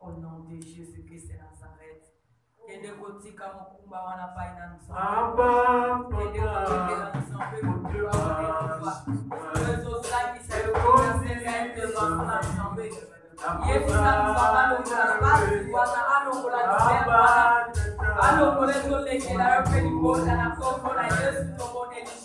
Au nom de Jésus-Christ de Nazareth. Et de côté comme Kumba wana pas dans nous. Et de côté dans nous sommes peu pour Dieu les autres qui c'est le conseil de devant nous ensemble. Et vous ça nous va le base voilà allo la allo pour les autres qui la repère du bon la comme la Yesu to boneli.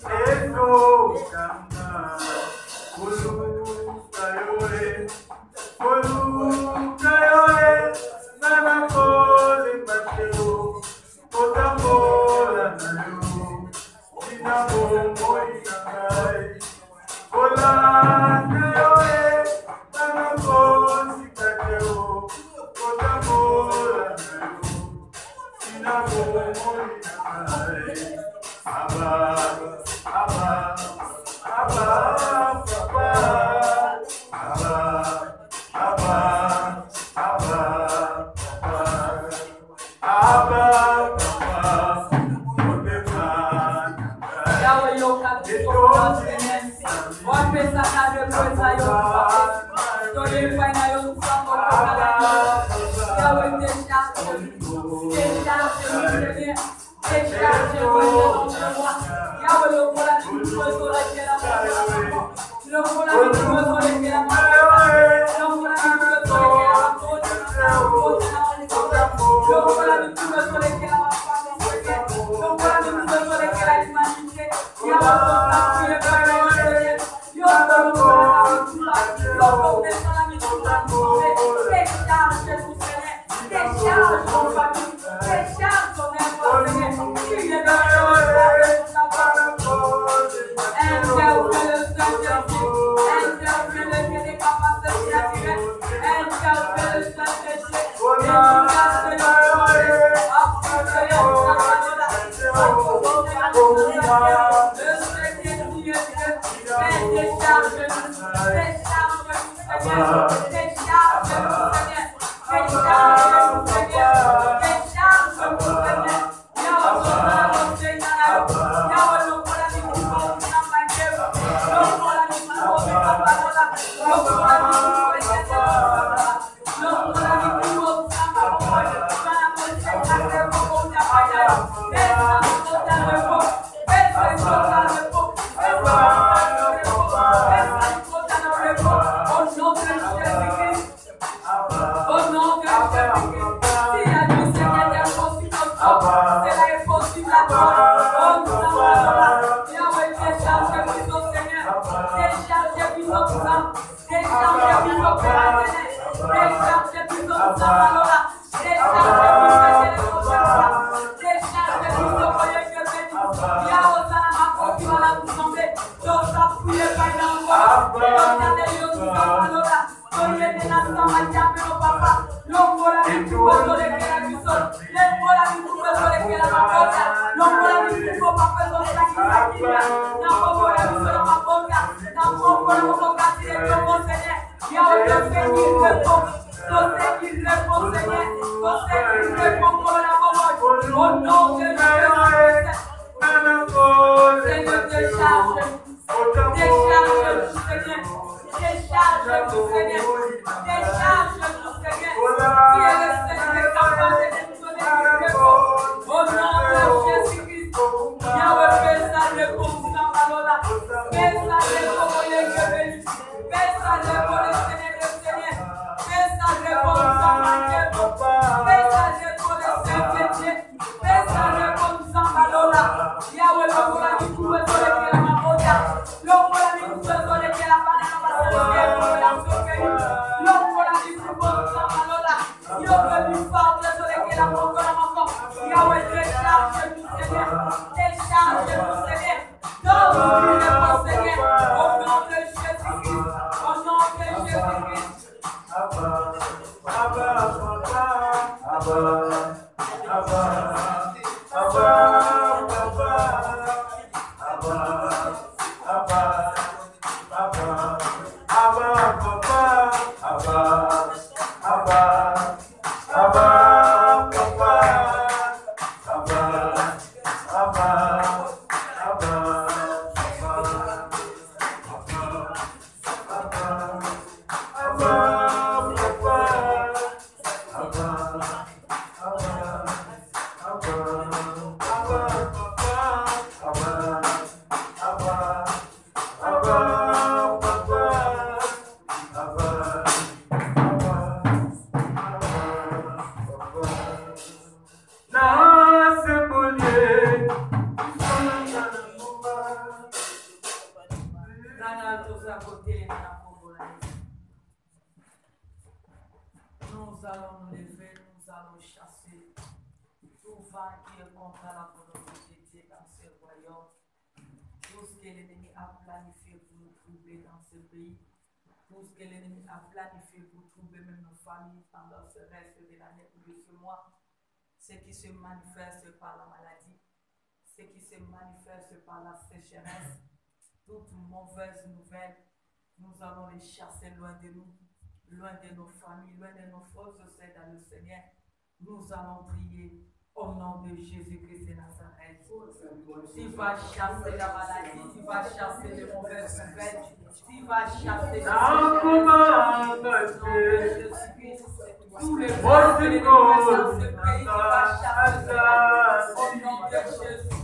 Nous allons nous lever, nous allons chasser tout vent qui est contre la volonté de Dieu dans ce royaume. Tout ce que l'ennemi a planifié pour nous troubler dans ce pays, tout ce que l'ennemi a planifié pour troubler même nos familles pendant ce reste de l'année ou de ce mois, ce qui se manifeste par la maladie, ce qui se manifeste par la sécheresse, toute mauvaise nouvelle, nous allons les chasser loin de nous, loin de nos familles, loin de nos forces dans le Seigneur. Nous allons prier au nom de Jésus-Christ de Nazareth. Tu vas chasser la maladie, tu vas chasser les mauvaises nouvelles, tu vas chasser les Jésus-Christ. Tous les mauvais qui dans ce pays, tu vas chasser au nom de Jésus-Christ.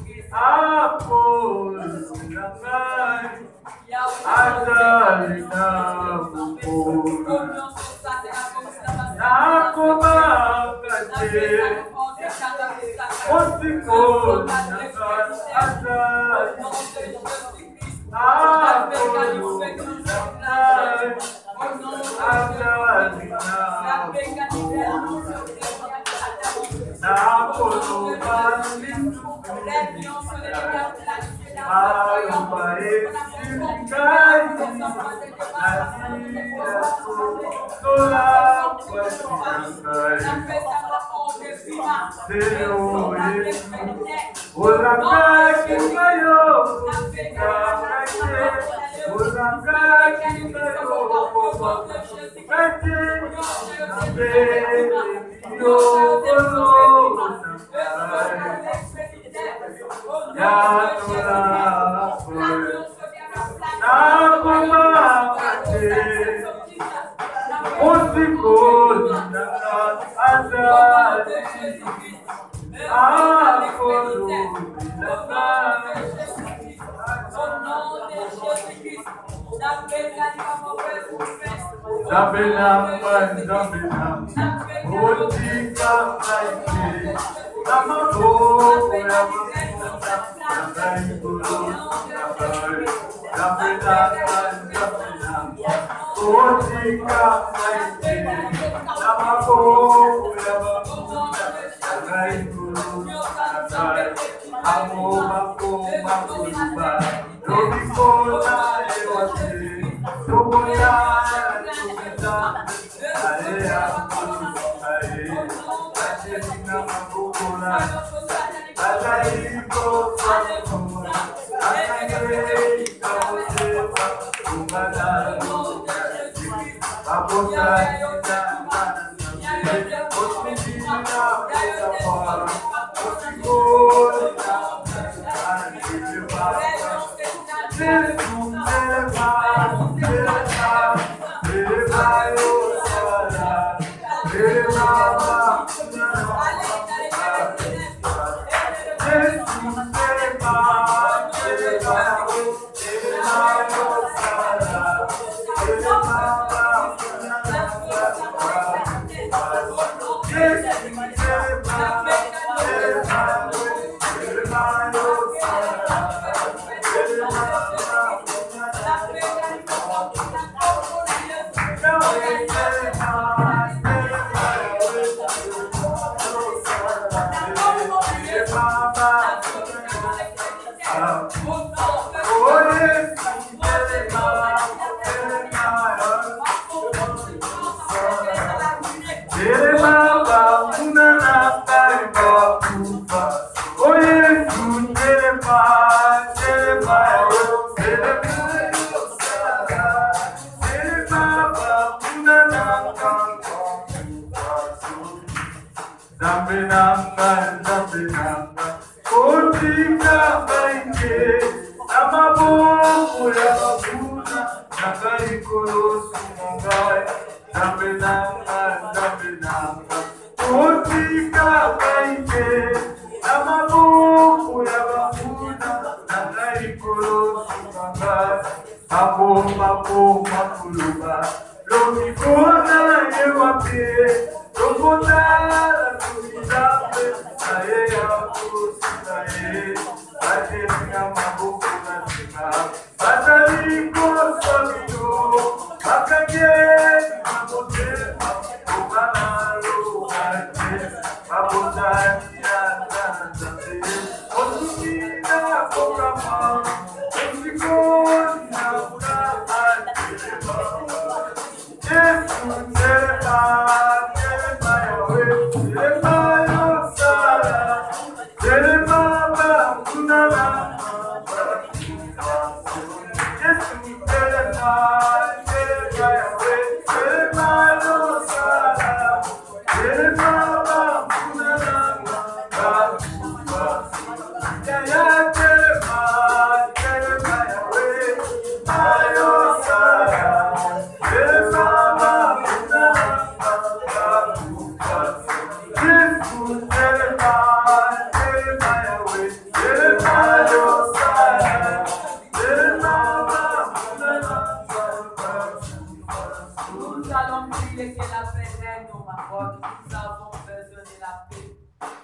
pérenne, nous avons besoin de la paix.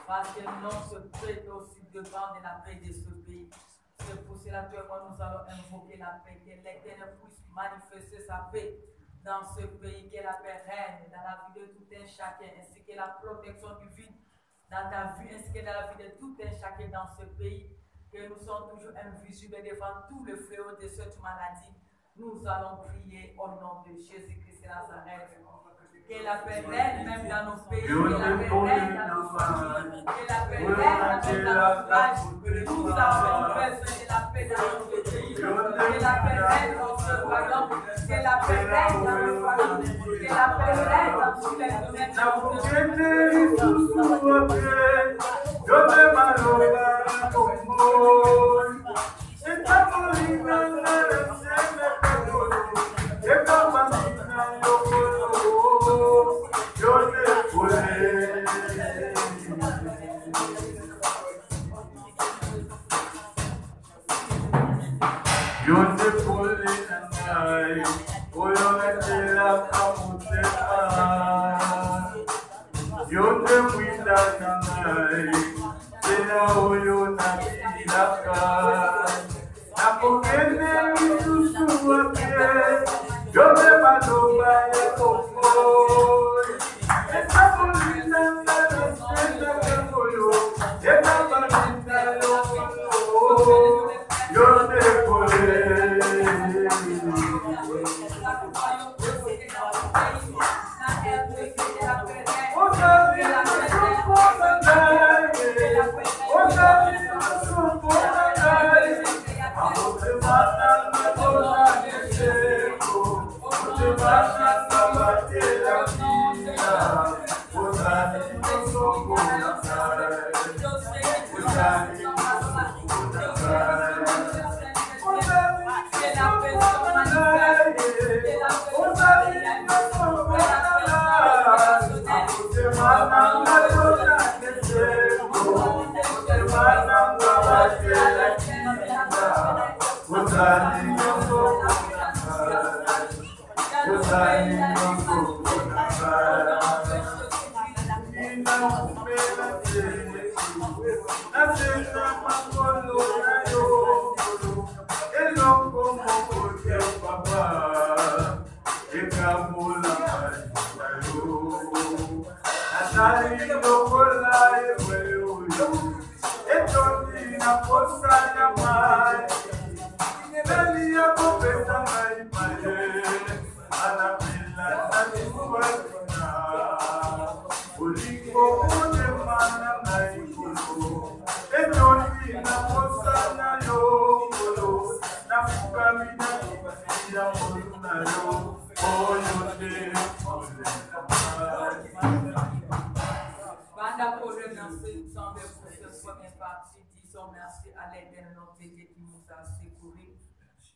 Parce que notre paix est aussi devant de la paix de ce pays. C'est pour cela que nous allons invoquer la paix, que l'Éternel puisse manifester sa paix dans ce pays, que la paix règne dans la vie de tout un chacun, ainsi que la protection divine dans ta vie, ainsi que dans la vie de tout un chacun dans ce pays, que nous sommes toujours invisibles devant tout le fléau de cette maladie. Nous allons prier au nom de Jésus-Christ de Nazareth. Que la paix règne même dans nos pays, que la paix règne dans nos familles, que la paix règne dans nos villages. Nous avons besoin de la paix dans notre pays, que la paix règne dans ce royaume, que la paix règne dans nos familles, que la paix règne dans tous les domaines de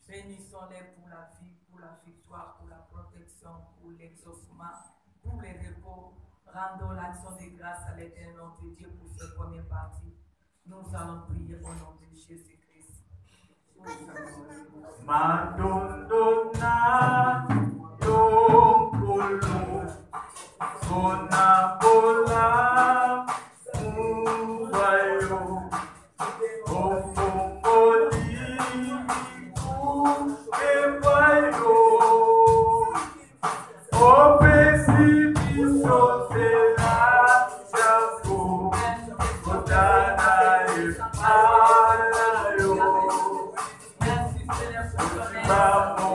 Bénissons-les pour la vie, pour la victoire, pour la protection, pour l'exaucement, pour le repos. Rendons l'action de grâce à l'Éternel notre Dieu pour cette première partie. Nous allons prier au nom de Jésus-Christ. Madonna, Yokolo, Sonabola, Mubayo, Ofongoli, Ebayo, Obesi, Bisotela, Jago, Kodana, Epalayo, Vamos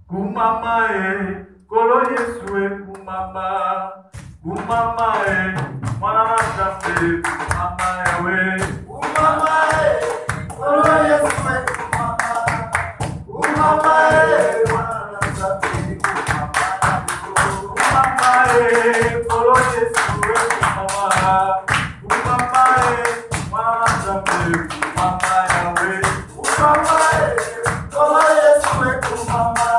Kumama kolo Yesu kumama, kumama mwana nasambe, kumama we. Kumama kolo Yesu kumama, kumama mwana nasambe, kumama kolo Yesu kumama, kumama mwana nasambe, kumama we. Kumama kolo Yesu kumama.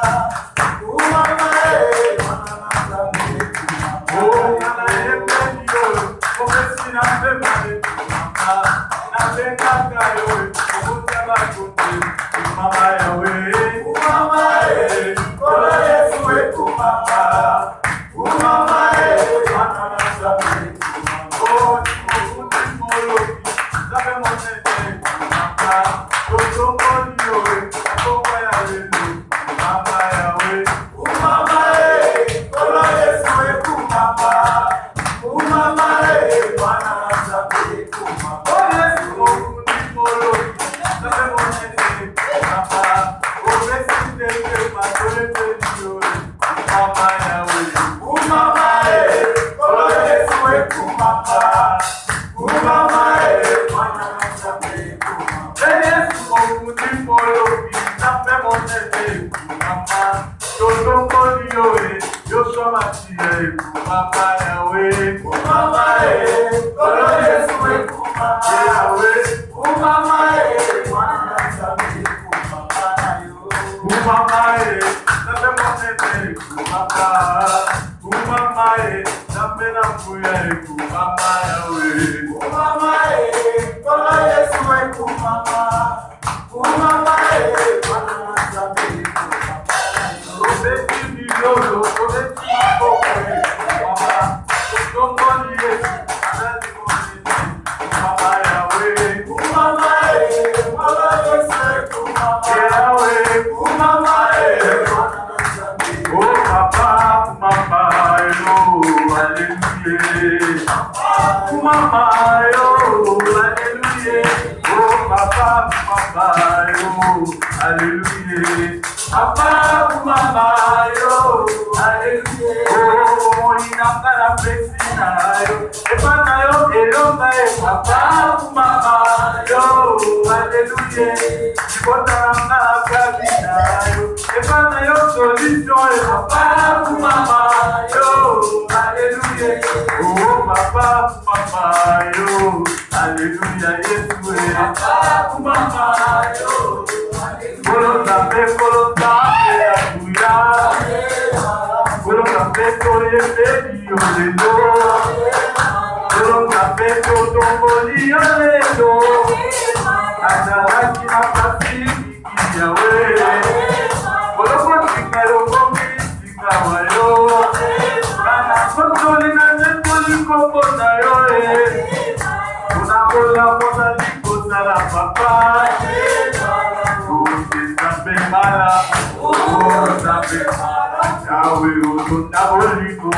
mala. Oh, Zambe mala. Yahweh, Otunda Boliko.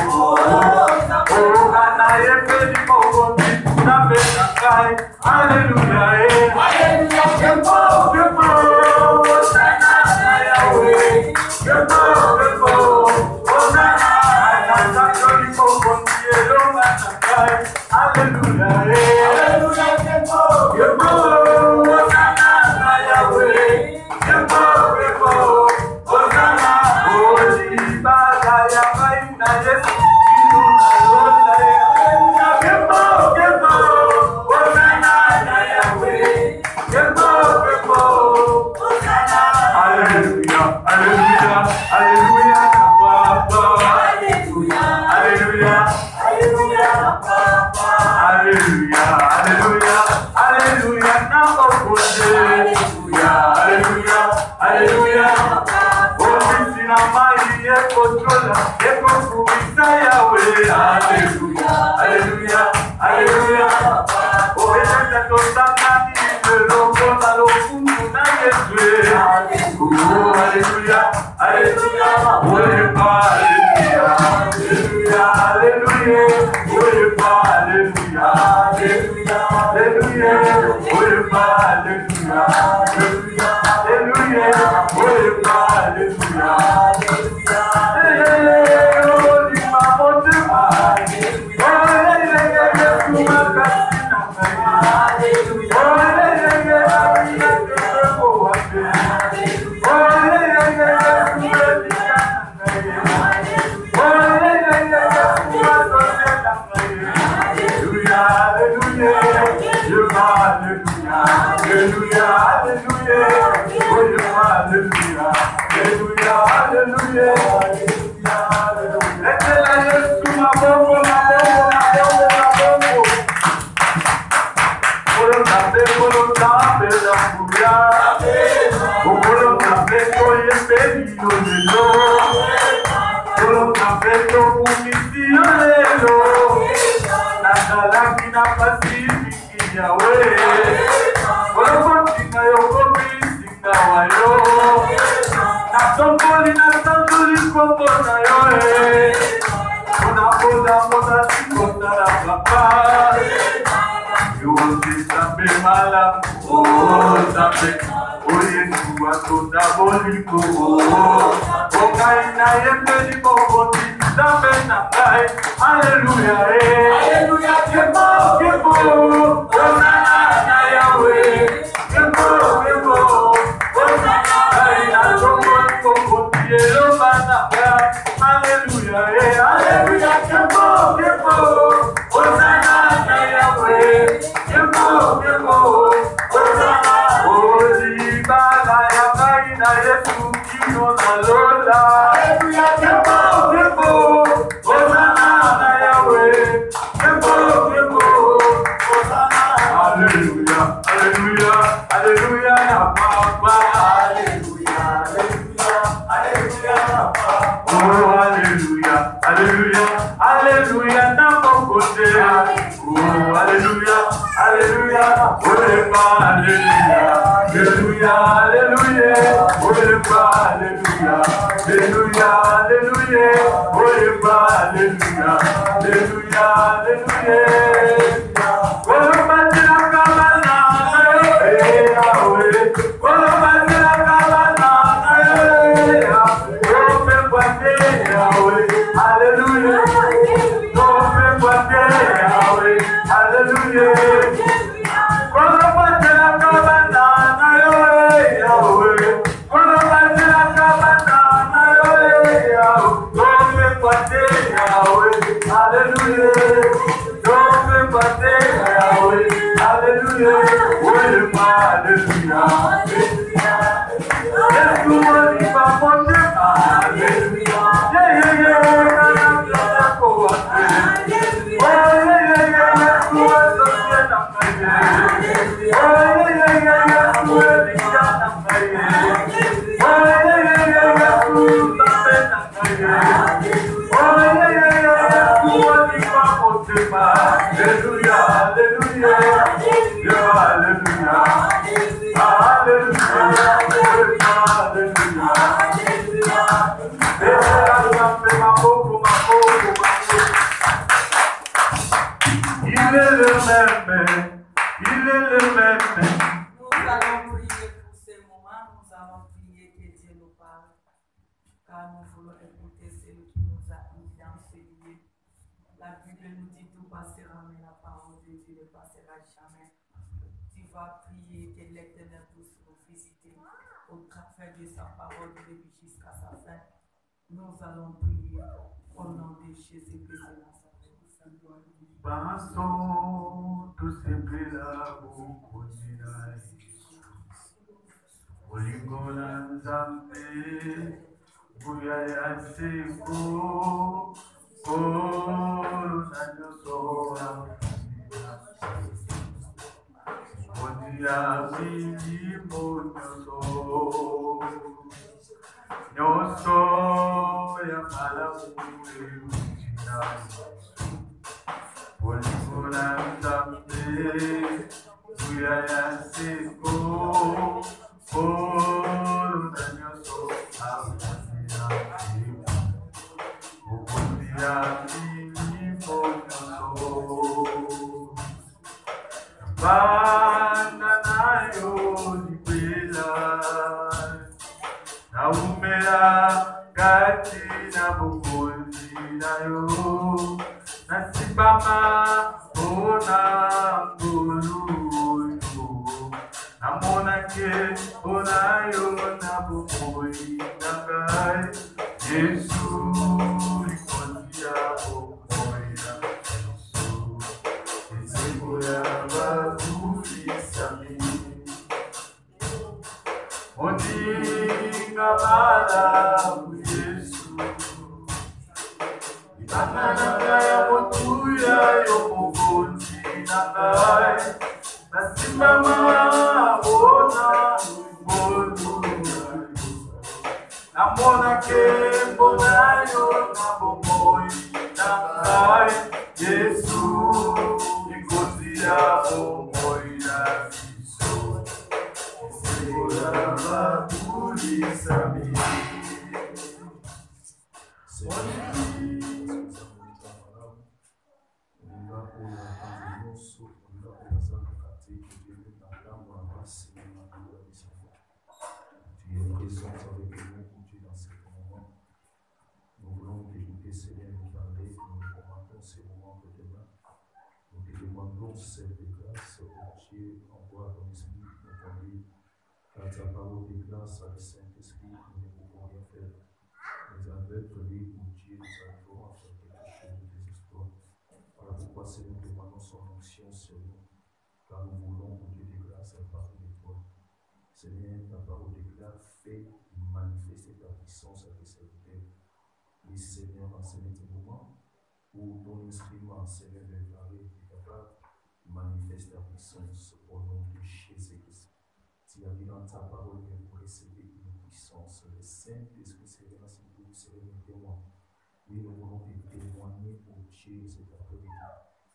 Oh, Anaye Pedi Mogondi. Zambe Nakai. Hallelujah. Hallelujah. Kempo, Kempo. Hosanna, Yahweh. Kempo, Kempo. Hosanna, Anasa Boliko. Kontielo Nakai. Hallelujah. Hallelujah. Kempo, Kempo. Hosanna, Yahweh. Kempo, Kempo. Hosanna. Holy Bagaya Baina Yesu. Kempo, Kempo. Hosanna, Yahweh. Kempo, Kempo. Hosanna. Hallelujah. Hallelujah. Hallelujah. Papa. Hallelujah. Hallelujah. Hallelujah. Papa. Hallelujah. Hallelujah. Hallelujah. Namo Kunde. Hallelujah. Hallelujah. Hallelujah. Sina mai controla, kumisa Yahweh. Hallelujah. Hallelujah. Hallelujah. Oh, esta tosana ni lo kona lo fungu na Yesu. Hallelujah. Hallelujah. Hallelujah. Hallelujah. Hallelujah. Hallelujah. Hallelujah. Hallelujah. Hallelujah. Hallelujah. car nous voulons écouter celui qui nous a enseigné. La Bible nous dit tout passera, mais la parole de Dieu ne passera jamais. Tu vas prier que l'Éternel puisse nous visiter au travers de sa parole de début jusqu'à sa fin. Nous allons prier au nom de Jésus-Christ de Nazareth. Passons tous ces plaies-là, beaucoup d'inaïs. Oligona Nzambe, Buyaya Seko, Korona Nyosoa. Odia Minimo Nyoso, Nyoso ya Malamu Ujinayi. Oligona Nzambe, Buyaya Seko, Korona Nyosoa. Odia Minimo Nyoso. Bana nayo nipela naumela kati na bukonzi nayo nasibama ona ngulu namona ke onayo na bukoi nakai Yesu likondia okoya Yesu Ondinga mala Yesu Ibananga ya motuya yomugonzi nakai Nasimama ona ngolu Namona ke mbonayo na bomoi nakai Yesu Nikozia bomoi na viso Sekola babulisa mimi Tu es présent avec nous, Dieu, dans ces moments. Nous voulons t'écouter, Seigneur, nous parler, nous commandons ces moments de demain. Nous te demandons cette grâce, oh Dieu, envoie ton esprit, nous conduire. Car ta parole de grâce à le Saint-Esprit, nous ne pouvons rien faire. Mais avec lui, mon Dieu, nous arrivons à faire quelque chose de désespoir. Voilà pourquoi, Seigneur, nous demandons son onction sur nous. Car nous voulons, mon Dieu de grâce, parler de toi. Seigneur, ta parole de grâce fait manifester ta puissance à tes serviteurs. Oui, Seigneur, en ce moment où ton instrument, Seigneur, est capable de manifester ta puissance au nom de Jésus-Christ. Tu as dit dans ta parole que vous recevez une puissance. Le Saint-Esprit serait là si vous serez mes témoins. Oui, nous voulons te témoigner au Dieu de cet après-midi.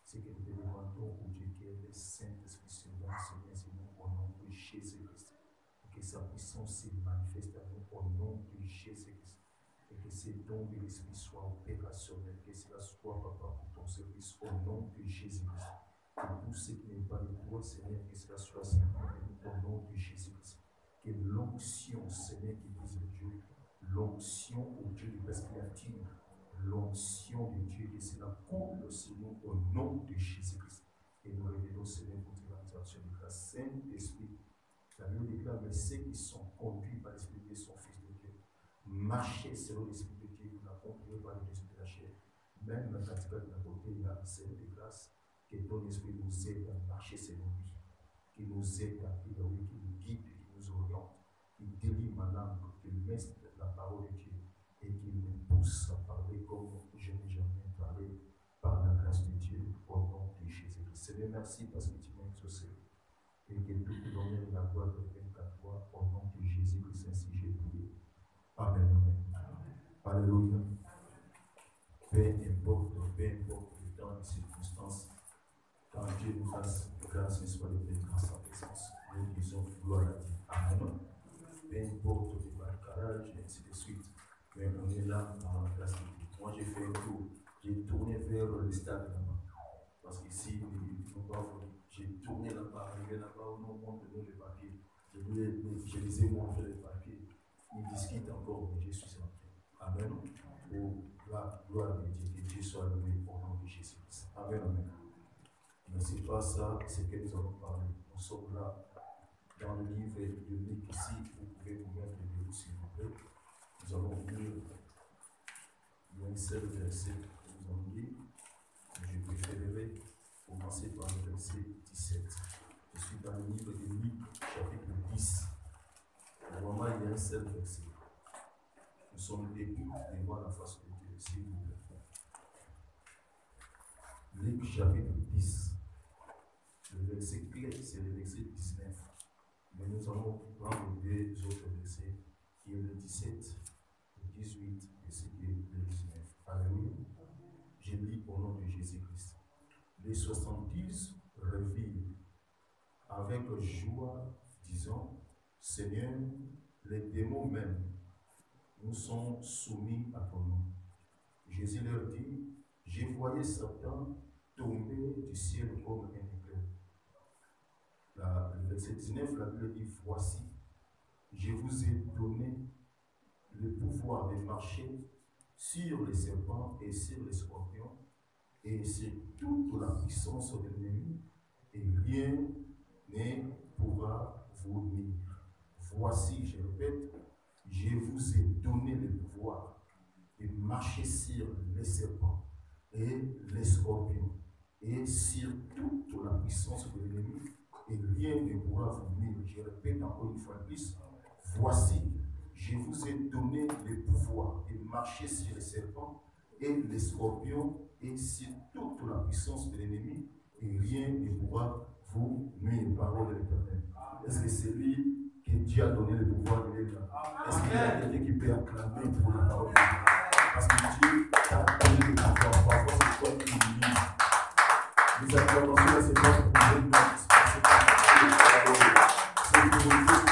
C'est que nous te demandons au Dieu qui est le Saint-Esprit sur nous, Seigneur, au nom de Jésus-Christ. Que sa puissance se manifeste à nous au nom de Jésus-Christ. Et que ces dons de l'Esprit soient opérationnels. Que cela soit, Papa, pour ton service au nom de Jésus-Christ. Que tout ce qui n'est pas de toi, Seigneur, que cela soit simplement au nom de Jésus-Christ. Que l'onction, Seigneur, qui brise le Dieu, l'onction au Dieu de perspective, l'onction de Dieu, que cela coule sur nous au nom de Jésus-Christ. Et nous révélons, Seigneur, pour l'utilisation de la Saint-Esprit. La Bible déclare, mais ceux qui sont conduits par l'Esprit de Dieu sont fils de Dieu. Marcher selon l'Esprit de Dieu, vous n'accomplirez pas le désir de la chair. Même quand tu vas de la côté, il y a celle de grâce, que ton Esprit nous aide à marcher selon lui, qui nous aide à qui nous guide, qui nous oriente, qui délivre ma langue, qui met la parole de Dieu et qui me pousse à parler comme je n'ai jamais parlé par la grâce de Dieu au nom de Jésus-Christ. Seigneur, merci parce que tu m'as exaucé. Et que tout l'honneur et la gloire reviennent à toi au nom de Jésus-Christ, ainsi j'ai prié. Amen. Amen. Alléluia. Peu importe le temps, les circonstances, quand Dieu nous fasse grâce, mais soit de grâce en présence, nous disons gloire à Dieu. Amen. Peu importe le barcarage, et ainsi de suite, mais on est là dans la grâce de Dieu. Moi, j'ai fait un tour, j'ai tourné vers le stade là-bas. Parce qu'ici, j'ai tourné là-bas, arrivé là-bas, on nous montre nous les papiers. Je les ai montré les papiers. Ils discutent encore, mais je suis entré. Amen. Pour la gloire de Dieu, que Dieu soit loué au nom de Jésus-Christ. Amen, amen. Mais ce n'est pas ça, c'est que nous allons parler. Nous sommes là dans le livre de Luc ici. Vous pouvez vous mettre debout, s'il vous plaît. Nous allons lire. Il y a un seul verset que nous allons lire. Je préférerais commencer par le verset 17. Je suis dans le livre de Luc, chapitre 10. Normalement, il y a un seul verset. Nous sommes debout devant la face de Dieu, s'il vous plaît. Luc, chapitre 10. Le verset clé, c'est le verset 19. Mais nous allons prendre les deux autres versets, qui est le 17, le 18 et ce qui est le 19. Alléluia. Je lis au nom de Jésus-Christ. Les 70 revirent avec joie, disant, Seigneur, les démons même nous sont soumis à ton nom. Jésus leur dit, je voyais Satan tomber du ciel comme un éclair. Le verset 19, la Bible dit, voici, je vous ai donné le pouvoir de marcher sur les serpents et sur les scorpions et sur toute la puissance de l'ennemi, et rien ne pourra vous nuire. Voici, je répète, je vous ai donné le pouvoir de marcher sur les serpents et les scorpions et sur toute la puissance de l'ennemi, et rien ne pourra vous nuire. Je répète encore une fois de plus, voici, je vous ai donné le pouvoir de marcher sur les serpents et les scorpions et sur toute la puissance de l'ennemi, et rien ne pourra vous nuire. Parole de l'Éternel. Est-ce que c'est lui que Dieu a donné le pouvoir de l'État? Est-ce qu'il y a quelqu'un qui peut acclamer pour la parole de Dieu? Parce que Dieu t'a donné le pouvoir. Parfois, c'est toi qui l'utilise. Les acclamations, c'est pas pour vous donner. C'est pour vous dire.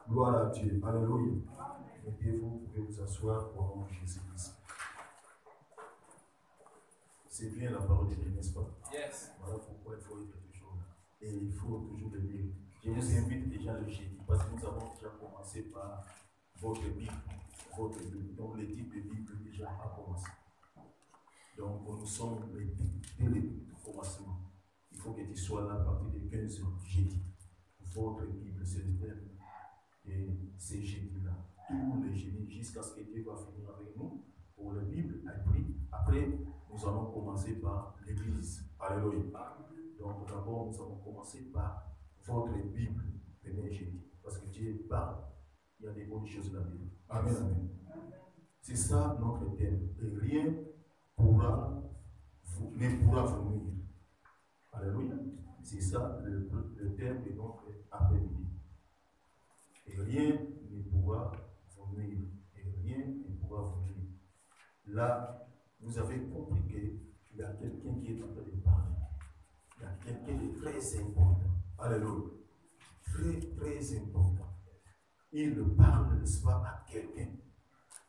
Gloire à Dieu. Alléluia. Mettez-vous, vous pouvez vous asseoir au nom de Jésus-Christ. C'est bien la parole de Dieu, n'est-ce pas? Yes. Voilà pourquoi il faut être toujours là. Et il faut toujours le lire. Je vous invite déjà le jeudi, parce que nous avons déjà commencé par votre Bible. Donc le type de Bible déjà a commencé. Donc nous sommes dès le commencement. Il faut que tu sois là à partir de 15 heures jeudi. Votre Bible, c'est le thème. Et ces jeudis-là, tous les jeudis, jusqu'à ce que Dieu va finir avec nous pour la Bible. Après, nous allons commencer par l'Église. Alléluia. Donc d'abord, nous allons commencer par votre Bible, premier jeudi. Parce que Dieu parle, il y a des bonnes choses dans la Bible. Amen, amen. C'est ça notre thème. Et rien ne pourra vous nuire. Alléluia. C'est ça le thème de notre après-midi. Et rien ne pourra vous nuire. Et rien ne pourra vous nuire. Là, vous avez compris qu'il y a quelqu'un qui est en train de parler. Il y a quelqu'un de très important. Alléluia. Très, très important. Il parle, n'est-ce pas, à quelqu'un.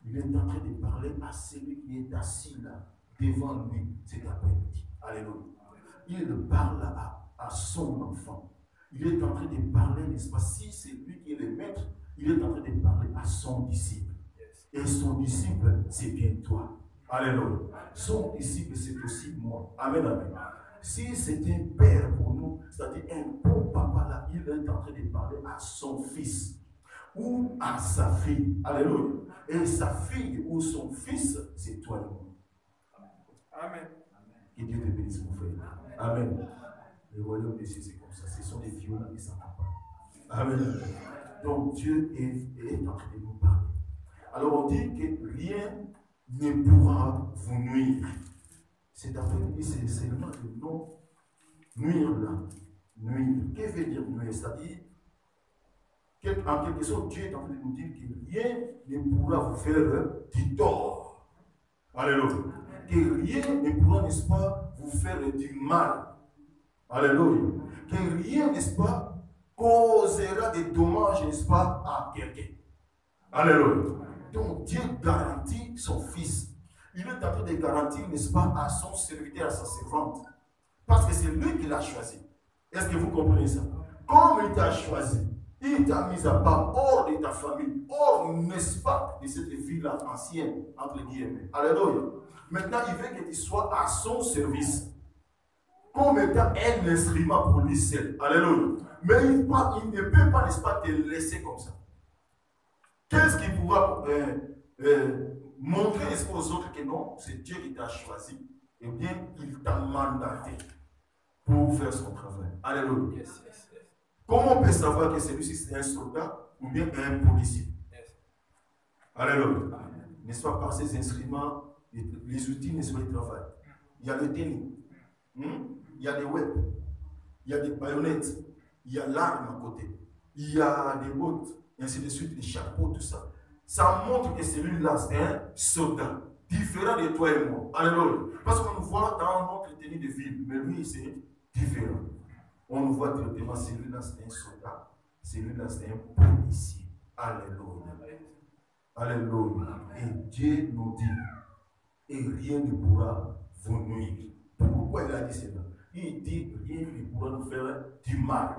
Il est en train de parler à celui qui est assis là, devant lui, cet après-midi. Alléluia. Il parle à son enfant. Il est en train de parler, n'est-ce pas, si c'est lui qui est le maître, il est en train de parler à son disciple. Et son disciple, c'est bien toi. Alléluia. Son disciple, c'est aussi moi. Amen, amen. Si c'est un père pour nous, c'est-à-dire un bon papa là, il est en train de parler à son fils ou à sa fille. Alléluia. Et sa fille ou son fils, c'est toi et moi. Amen. Que Dieu te bénisse, mon frère. Amen. Le royaume des cieux, c'est comme ça. Ce sont des violents et sans papa. Amen. Donc Dieu est en train de nous parler. Alors on dit que rien ne pourra vous nuire. C'est après, c'est seulement le nom nuire là. Nuire. Qu'est-ce que veut dire nuire? C'est-à-dire, en quelque sorte, Dieu est en train de nous dire que rien ne pourra vous faire du tort. Alléluia. Que rien ne pourra, n'est-ce pas, vous faire du mal. Alléluia. Que rien, n'est-ce pas, causera des dommages, n'est-ce pas, à quelqu'un. Alléluia. Donc Dieu garantit son est en train de garantir, n'est-ce pas, à son serviteur, à sa servante. Parce que c'est lui qui l'a choisi. Est-ce que vous comprenez ça? Comme il t'a choisi, il t'a mis à part hors de ta famille, hors, n'est-ce pas, de cette vie-là ancienne, entre guillemets. Alléluia. Maintenant, il veut que tu sois à son service, comme étant un instrument pour lui seul. Alléluia. Mais il ne peut pas, n'est-ce pas, te laisser comme ça. Qu'est-ce qui pourra montrer aux autres que non, c'est Dieu qui t'a choisi, eh bien, il t'a mandaté pour faire son travail. Alléluia. Yes, yes, yes. Comment on peut savoir que celui-ci c'est un soldat ou bien un policier? Yes. Alléluia. N'est-ce pas, par ces instruments, les outils, n'est-ce pas, ils travaillent. Il y a le tennis, il y a des webs, il y a des baïonnettes, il y a l'arme à côté, il y a des bottes, et ainsi de suite, des chapeaux, tout ça. Ça montre que celui-là, c'est un soldat, différent de toi et moi. Alléluia. Parce qu'on nous voit dans notre tenue de ville, mais lui, c'est différent. On nous voit directement, celui-là, c'est un soldat, celui-là, c'est un policier. Alléluia. Alléluia. Et Dieu nous dit, et rien ne pourra vous nuire. Pourquoi il a dit cela? Il dit, rien ne pourra nous faire du mal.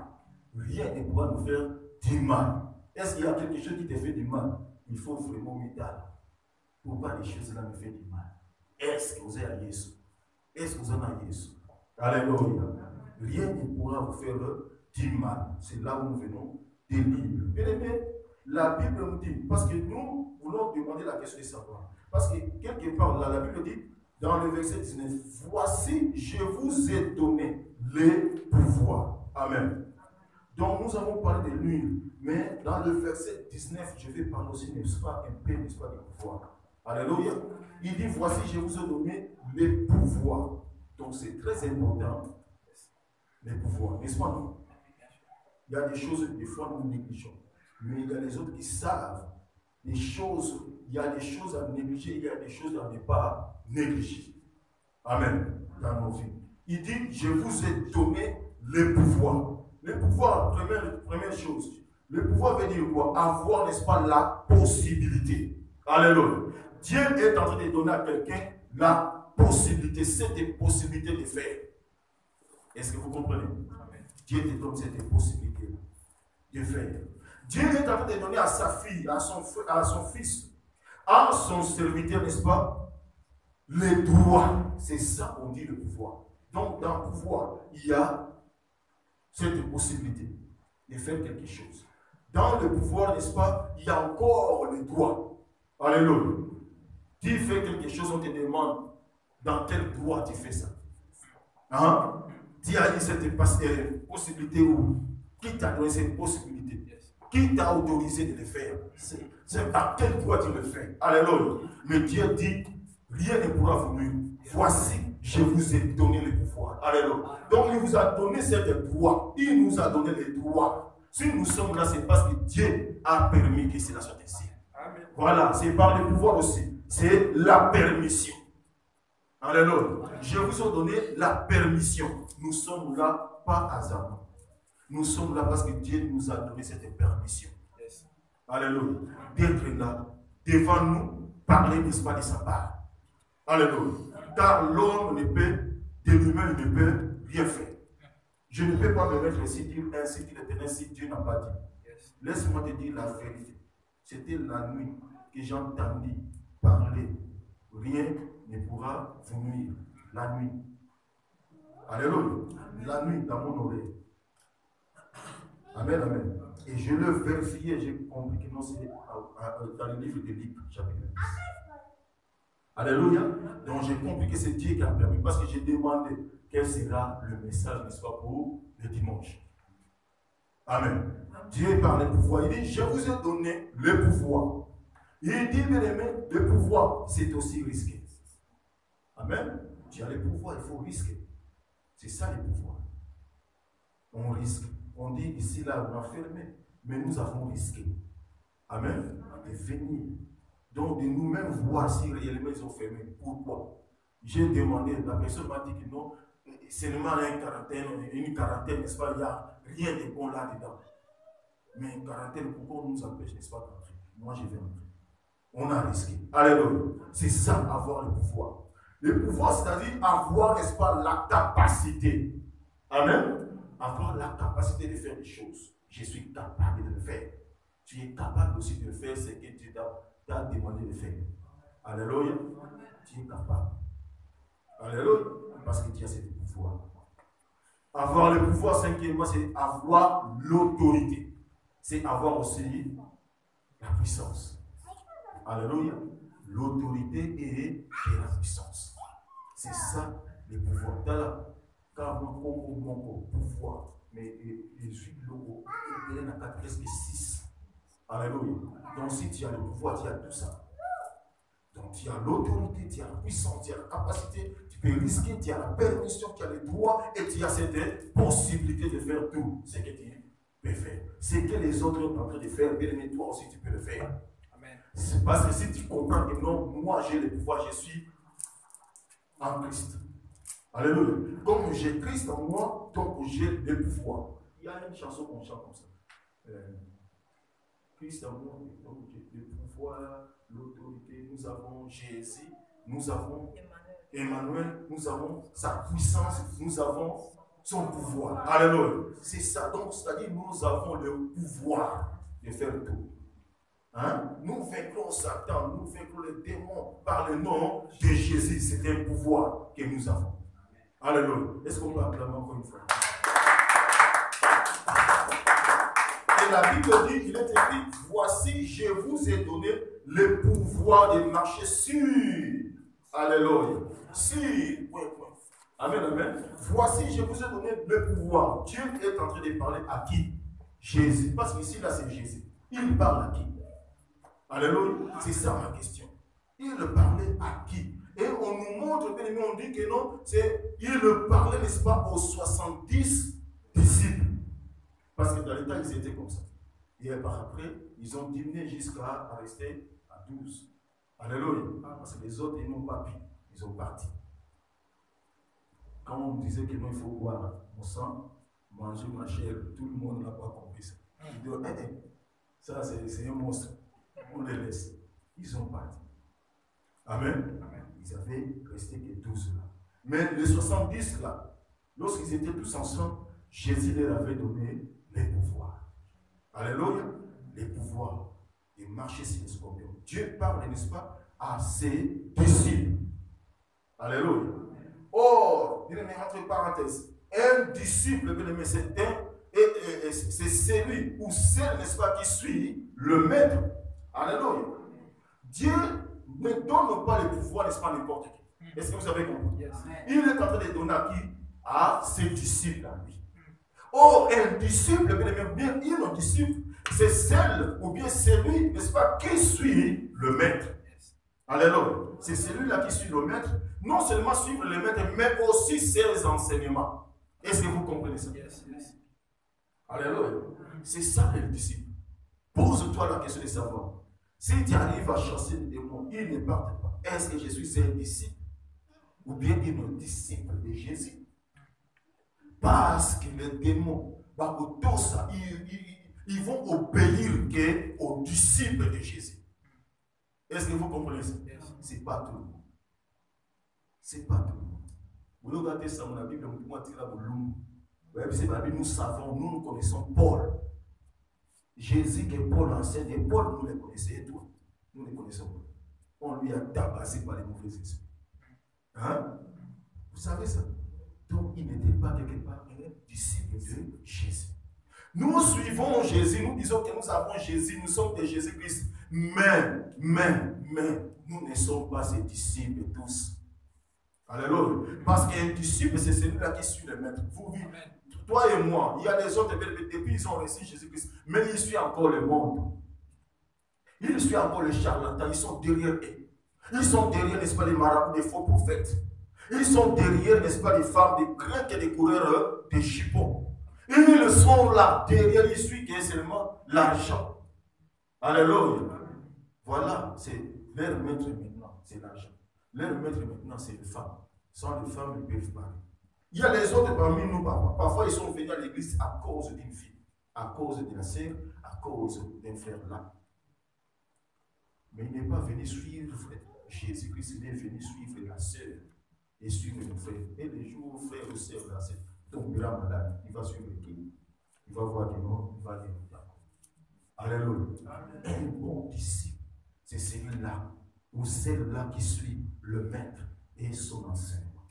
Rien ne pourra nous faire du mal. Est-ce qu'il y a quelque chose qui te fait du mal? Il faut vraiment métal. Pourquoi les choses-là me font du mal? Est-ce que vous êtes à Jésus? Est-ce que vous êtes à Jésus? Alléluia. Rien ne pourra vous faire du mal. C'est là où nous venons des livres. Bien aimé, la Bible nous dit, parce que nous voulons demander la question de savoir. Parce que quelque part, là, la Bible dit, dans le verset 19, voici, je vous ai donné les pouvoirs. Amen. Donc nous avons parlé de l'huile, mais dans le verset 19, je vais parler aussi, n'est-ce pas, un peu, n'est-ce pas, de pouvoir. Alléluia. Il dit, voici, je vous ai donné les pouvoirs. Donc c'est très important, les pouvoirs, n'est-ce pas, non? Il y a des choses, des fois, nous négligeons. Mais il y a les autres qui savent des choses, il y a des choses à négliger, il y a des choses à ne pas négliger. Amen. Dans nos vies. Il dit, je vous ai donné les pouvoirs. Le pouvoir, première chose, le pouvoir veut dire quoi? Avoir, n'est-ce pas, la possibilité. Alléluia. Dieu est en train de donner à quelqu'un la possibilité, cette possibilité de faire. Est-ce que vous comprenez? Dieu te donne cette possibilité de faire. Dieu est en train de donner à sa fille, à son fils, à son serviteur, n'est-ce pas, les droits. C'est ça qu'on dit le pouvoir. Donc, dans le pouvoir, il y a cette possibilité de faire quelque chose. Dans le pouvoir, n'est-ce pas, il y a encore le droit. Alléluia. Tu fais quelque chose, on te demande dans quel droit tu fais ça. Hein? Tu as eu cette possibilité où? Qui t'a donné cette possibilité? Qui t'a autorisé de le faire? C'est à quel droit tu le fais? Alléluia. Mais Dieu dit, rien ne pourra vous nuire. Voici, je vous ai donné le pouvoir. Alléluia. Donc il vous a donné cette droit. Il nous a donné les droits. Si nous sommes là, c'est parce que Dieu a permis que cela soit ainsi. Amen. Voilà, c'est par le pouvoir aussi. C'est la permission. Alléluia. Je vous ai donné la permission. Nous sommes là, pas hasardement. Nous sommes là parce que Dieu nous a donné cette permission. Yes. Alléluia. D'être là, devant nous, parler, n'est-ce pas, de sa part. Alléluia. Car l'homme ne peut, de lui-même, ne peut rien faire. Je ne peux pas me mettre ici, dire ainsi qu'il est si Dieu n'a pas dit. Yes. Laisse-moi te dire la vérité. C'était la nuit que j'ai entendu parler. Rien ne pourra vous nuire. La nuit. Alléluia. La nuit dans mon oreille. Amen, amen. Et je l'ai vérifié, j'ai compris que non, c'est dans le livre de Luc, chapitre 10. Alléluia. Donc j'ai compris que c'est Dieu qui a permis, parce que j'ai demandé quel sera le message, n'est-ce pas, pour le dimanche. Amen. Dieu par le pouvoir, il dit, je vous ai donné le pouvoir. Il dit, bien aimé, le pouvoir, c'est aussi risqué. Amen. Tu as le pouvoir, il faut risquer. C'est ça le pouvoir. On risque. On dit ici, là, on a fermé, mais nous avons risqué. Amen. De venir. Donc, de nous-mêmes voir si réellement ils ont fermé. Pourquoi? J'ai demandé, la personne m'a dit que non, seulement une quarantaine, n'est-ce pas, il n'y a rien de bon là-dedans. Mais une quarantaine, pourquoi on nous empêche, n'est-ce pas, d'entrer? Moi, je vais entrer. On a risqué. Alléluia. C'est ça, avoir le pouvoir. Le pouvoir, c'est-à-dire avoir, n'est-ce pas, la capacité. Amen. Avoir la capacité de faire des choses. Je suis capable de le faire. Tu es capable aussi de faire ce que tu t'as demandé de faire. Alléluia. Tu es capable. Alléluia. Parce que tu as ce pouvoir. Avoir le pouvoir, cinquièmement, c'est avoir l'autorité. C'est avoir aussi la puissance. Alléluia. L'autorité et la puissance. C'est ça le pouvoir. Car mon pouvoir, mais je suis logo, il y a 4, presque 6. Alléluia. Donc si tu as le pouvoir, tu as tout ça. Donc tu as l'autorité, tu as la puissance, tu as la capacité, tu peux risquer, tu as la permission, tu as le droit et tu as cette possibilité de faire tout ce que tu peux faire. Ce que les autres sont en train de faire, bien aimé, toi aussi tu peux le faire. C'est parce que si tu comprends que non, moi j'ai le pouvoir, je suis en Christ. Alléluia. Comme j'ai Christ en moi, donc j'ai le pouvoir. Il y a une chanson qu'on chante comme ça. Christ en moi, donc j'ai le pouvoir, l'autorité, nous avons Jésus, nous avons Emmanuel, nous avons sa puissance, nous avons son pouvoir. Alléluia. C'est ça, donc c'est-à-dire nous avons le pouvoir de faire tout. Hein? Nous vaincrons Satan, nous vaincrons les démons par le nom de Jésus. C'est un pouvoir que nous avons. Alléluia. Est-ce qu'on peut acclamer encore une fois? Et la Bible dit, il est écrit, voici, je vous ai donné le pouvoir de marcher sur. Alléluia. Sur. Amen, amen. Voici, je vous ai donné le pouvoir. Dieu est en train de parler à qui? Jésus. Parce qu'ici, là, c'est Jésus. Il parle à qui? Alléluia. C'est ça ma question. Il parlait à qui? Et on nous montre, bien aimé, on dit que non, il parlait, n'est-ce pas, aux 70 disciples. Parce que dans l'état, ils étaient comme ça. Et par après, ils ont diminué jusqu'à rester à 12. Alléluia. Parce que les autres, ils n'ont pas pu. Ils ont parti. Quand on disait que non, il faut boire mon sang, manger ma chair, tout le monde n'a pas compris ça. Ils disent, ça c'est un monstre. On les laisse. Ils sont partis. Amen. Ils avaient resté que 12 là. Mais les 70 là, lorsqu'ils étaient tous ensemble, Jésus leur avait donné les pouvoirs. Alléluia. Les pouvoirs de marcher sur les scorpions. Dieu parle, n'est-ce pas, à ses disciples. Alléluia. Or, bien aimé, entre parenthèses, un disciple, bien aimé, c'est celui ou celle, n'est-ce pas, qui suit le maître. Alléluia. Dieu ne donne pas le pouvoir, n'est-ce pas, n'importe qui. Est-ce que vous avez compris? Yes. Il est en train de donner à qui? À ses disciples à lui. Or, un disciple, bien un disciple, c'est celle ou bien celui, n'est-ce pas, qui suit le maître. Alléluia. C'est celui-là qui suit le maître. Non seulement suivre le maître, mais aussi ses enseignements. Est-ce que vous comprenez ça? Yes. Alléluia. C'est ça le disciple. Pose-toi la question de savoir. Si tu arrives à chasser le démon, il ne parte pas. Est-ce que je suis un disciple ou bien un disciple de Jésus? Parce que les démons, ils vont obéir aux disciples de Jésus. Est-ce que vous comprenez ça? Ce n'est pas tout le monde. Ce n'est pas tout le monde. Vous regardez ça dans la Bible, nous savons, nous connaissons Paul. Jésus que Paul enseigne, et Paul, nous les connaissons, et toi, nous les connaissons pas. On lui a tabassé par les mauvais esprits. Hein? Vous savez ça? Donc, il n'était pas quelque part un disciple de Jésus. Nous suivons Jésus, nous disons que nous avons Jésus, nous sommes de Jésus-Christ. Mais, nous ne sommes pas ses disciples tous. Alléluia. Parce qu'un disciple, c'est celui-là qui suit le maître. Vous vivez. Toi et moi, il y a des autres, depuis ils ont reçu Jésus-Christ, mais ils suivent encore le monde. Ils suivent encore les charlatans, ils sont derrière eux. Ils sont derrière, n'est-ce pas, les marabouts, des faux prophètes. Ils sont derrière, n'est-ce pas, les femmes, des grecs et des coureurs, des chipots. Ils sont là, derrière, ils suivent seulement l'argent. Alléluia. Voilà, c'est leur maître maintenant, c'est l'argent. Leur maître maintenant, c'est les femmes. Sans les femmes, ils peuvent parler. Il y a les autres parmi nous, parfois ils sont venus à l'église à cause d'une fille, à cause de la sœur, à cause d'un frère là. Mais il n'est pas venu suivre Jésus-Christ, il est venu suivre la sœur et suivre le frère. Et les jours où frère ou sœur là, tombera malade, il va suivre qui? Il va voir que non, il va dire alléluia. Un bon disciple, c'est celui-là ou celle-là qui suit le maître et son enseignement.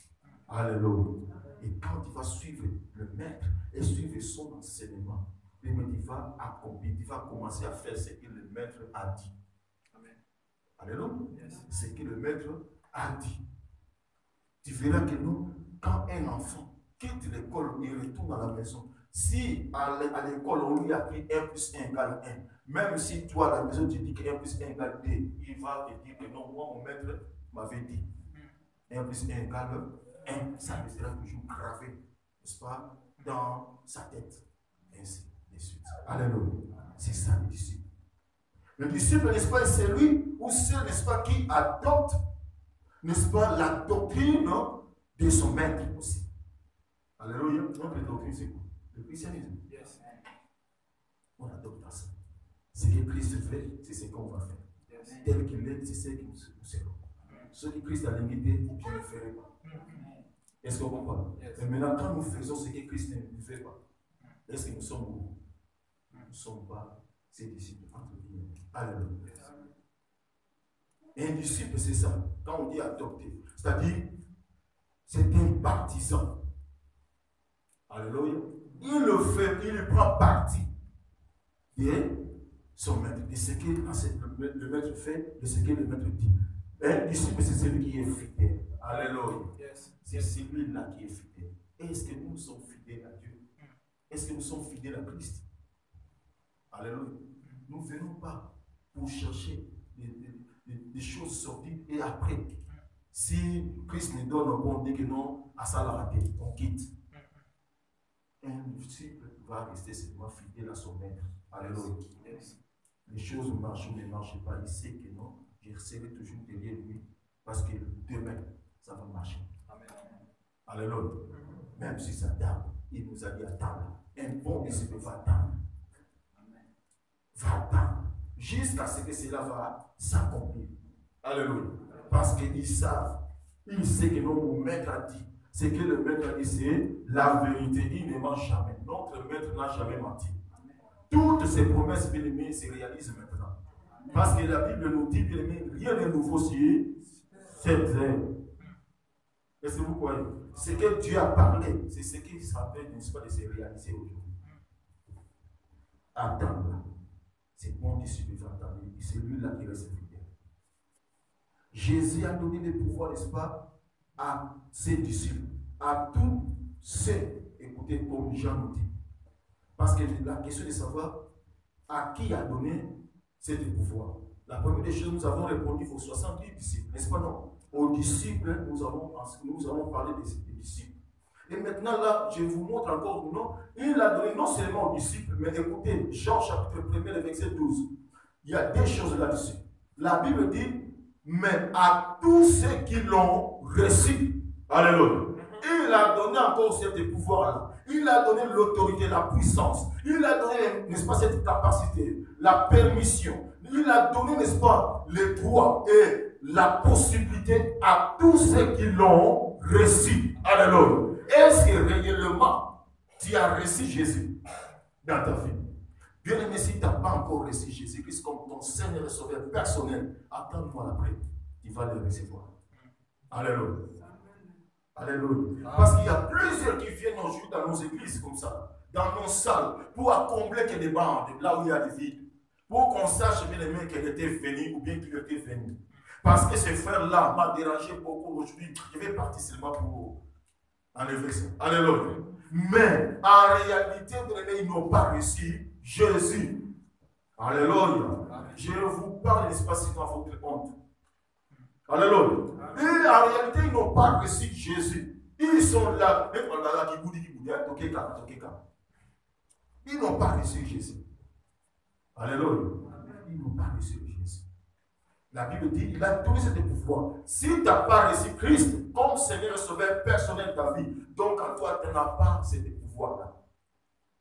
Alléluia. Et quand il va suivre le maître et suivre son enseignement, il va accomplir, il va commencer à faire ce que le maître a dit. Amen. Alléluia. Yes. Ce que le maître a dit. Tu verras que nous, quand un enfant quitte l'école et retourne à la maison, si à l'école on lui a appris 1 plus 1 égale 1, même si toi à la maison tu dis que 1 plus 1 égale 2, il va te dire que non, moi mon maître m'avait dit 1 plus 1 égale 1, ça sera toujours gravé, n'est-ce pas, dans sa tête. Ainsi de suite. Alléluia. C'est ça le disciple. Le disciple, n'est-ce pas, c'est lui ou celle, n'est-ce pas, qui adopte, n'est-ce pas, la doctrine de son maître aussi. Alléluia. Donc, la doctrine, c'est quoi? Le christianisme. Yes. On adopte ça. Ce que Christ fait, c'est ce qu'on va faire. Yes. Tel qu'il est, c'est ce que nous serons. Ce que Christ a limité, je ne le ferai pas. Est-ce qu'on comprend? Yes. Et maintenant, quand nous faisons ce que Christ ne fait pas, est-ce que nous sommes où? Nous ne sommes pas ses disciples. Alléluia. Un disciple, c'est ça. Quand on dit adopter, c'est-à-dire, c'est un partisan. Alléluia. Il le fait, il prend parti de son maître, de ce que le maître fait, de ce que le maître dit. Un disciple, c'est celui qui est fidèle. Alléluia. Yes. C'est celui-là qui est fidèle. Est-ce que nous sommes fidèles à Dieu? Est-ce que nous sommes fidèles à Christ? Alléluia. Nous ne venons pas pour chercher des choses sorties et après, si Christ nous donne un bon dit que non, à ça la raté, on quitte. Un disciple va rester seulement fidèle à son maître. Alléluia. Les choses marchent ou ne marchent pas. Il sait que non, je serai toujours derrière lui parce que demain, ça va marcher. Amen. Alléluia. Même si ça tarde, il nous a dit attendre. Un bon disciple va attendre. Va attendre. Jusqu'à ce que cela va s'accomplir. Alléluia. Parce qu'ils savent, ils savent que mon maître a dit. Ce que le maître a dit, c'est la vérité. Il ne ment jamais. Notre maître n'a jamais menti. Toutes ces promesses, bien aimés, se réalisent maintenant. Parce que la Bible nous dit, bien aimés, rien de nouveau sur cette terre. Est-ce que vous croyez? Ce que Dieu a parlé, c'est ce qui s'appelle, n'est-ce pas, de se réaliser aujourd'hui. Attendre. C'est bon disciple va attendre. C'est lui-là qui reste fidèle. Jésus a donné le pouvoir, n'est-ce pas, à ses disciples, à tous ceux, écoutez, comme Jean nous dit. Parce que la question de savoir à qui a donné ce pouvoir. La première des choses, nous avons répondu aux 70 disciples, n'est-ce pas, non? Aux disciples, nous avons parlé des disciples. Et maintenant, là, je vous montre encore, non, il a donné non seulement aux disciples, mais écoutez, Jean chapitre 1, verset 12. Il y a des choses là-dessus. La Bible dit, mais à tous ceux qui l'ont reçu, alléluia, il a donné encore ce pouvoir-là. Il a donné l'autorité, la puissance. Il a donné, n'est-ce pas, cette capacité, la permission. Il a donné, n'est-ce pas, les droits et la possibilité à tous ceux qui l'ont reçu. Alléluia. Est-ce que réellement tu as reçu Jésus dans ta vie? Bien aimé, si tu n'as pas encore reçu Jésus-Christ comme ton Seigneur et Sauveur personnel, attends-moi après, tu vas le recevoir. Alléluia. Alléluia. Parce qu'il y a plusieurs qui viennent aujourd'hui dans nos églises comme ça, dans nos salles, pour combler que des bandes, là où il y a des vides, pour qu'on sache bien aimé qu'elle était venue ou bien qu'il était venu. Parce que ce frère-là m'a dérangé beaucoup aujourd'hui. Je vais partir seulement pour enlever ça. Alléluia. Mais en réalité, ils n'ont pas reçu Jésus. Alléluia. Je vous parle, n'est-ce pas, sinon à votre honte. Alléluia. Et en réalité, ils n'ont pas reçu Jésus. Ils sont là. Ils n'ont pas reçu Jésus. Alléluia. Ils n'ont pas reçu Jésus. La Bible dit, il a donné ce pouvoir. Si tu n'as pas reçu Christ comme Seigneur et Sauveur personnel de ta vie, donc à toi, tu n'as pas ce pouvoir-là.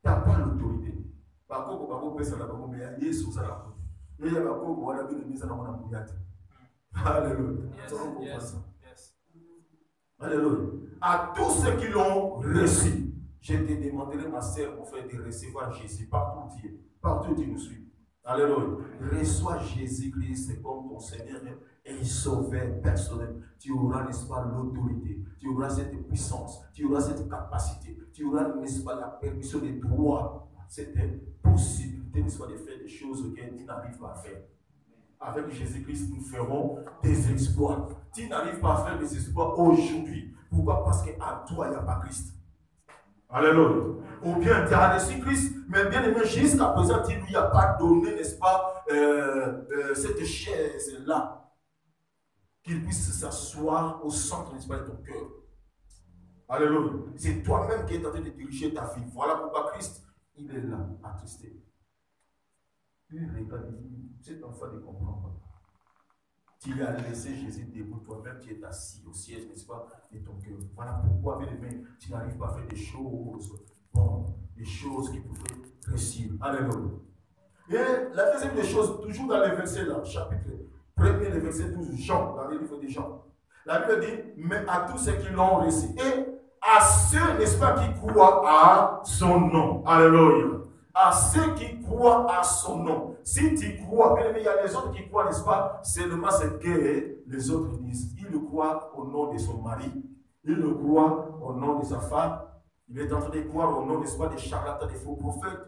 Tu n'as pas l'autorité. Et il y a la cour où on a vu les mises en avant. Alléluia. Alléluia. À tous ceux qui l'ont reçu, je te demanderai, ma sœur, mon frère, de recevoir Jésus partout où tu nous suis. Alléluia. Reçois Jésus-Christ comme ton Seigneur et Sauveur personnel. Tu auras, n'est-ce pas, l'autorité. Tu auras cette puissance. Tu auras cette capacité. Tu auras, n'est-ce pas, la permission des droits. Cette possibilité, n'est-ce pas, de faire des choses que tu n'arrives pas à faire. Avec Jésus-Christ, nous ferons des exploits. Tu n'arrives pas à faire des exploits aujourd'hui. Pourquoi? Parce qu'à toi, il n'y a pas Christ. Alléluia. Ou bien tu as reçu Christ, mais bien aimé, jusqu'à présent, tu ne lui as pas donné, n'est-ce pas, cette chaise-là, qu'il puisse s'asseoir au centre, n'est-ce pas, de ton cœur. Alléluia. C'est toi-même qui es en train de diriger ta vie. Voilà pourquoi Christ, il est là, attristé. Il regarde, cet enfant ne comprend pas. Tu as laissé Jésus debout, toi-même tu es assis au siège, n'est-ce pas, de ton cœur. Voilà pourquoi, bien aimé, tu n'arrives pas à faire des choses bonnes, des choses qui pourraient réussir. Alléluia. Et la deuxième des choses, toujours dans les versets là, chapitre 1er, le verset 12, Jean, dans le livre de Jean. La Bible dit, mais à tous ceux qui l'ont reçu, et à ceux, n'est-ce pas, qui croient à son nom. Alléluia. À ceux qui croient à son nom. Si tu crois, bien aimé, il y a les autres qui croient, n'est-ce pas, seulement ce que les autres disent. Ils le croient au nom de son mari. Il le croit au nom de sa femme. Il est en train de croire au nom, n'est-ce pas, des charlatans, des faux prophètes,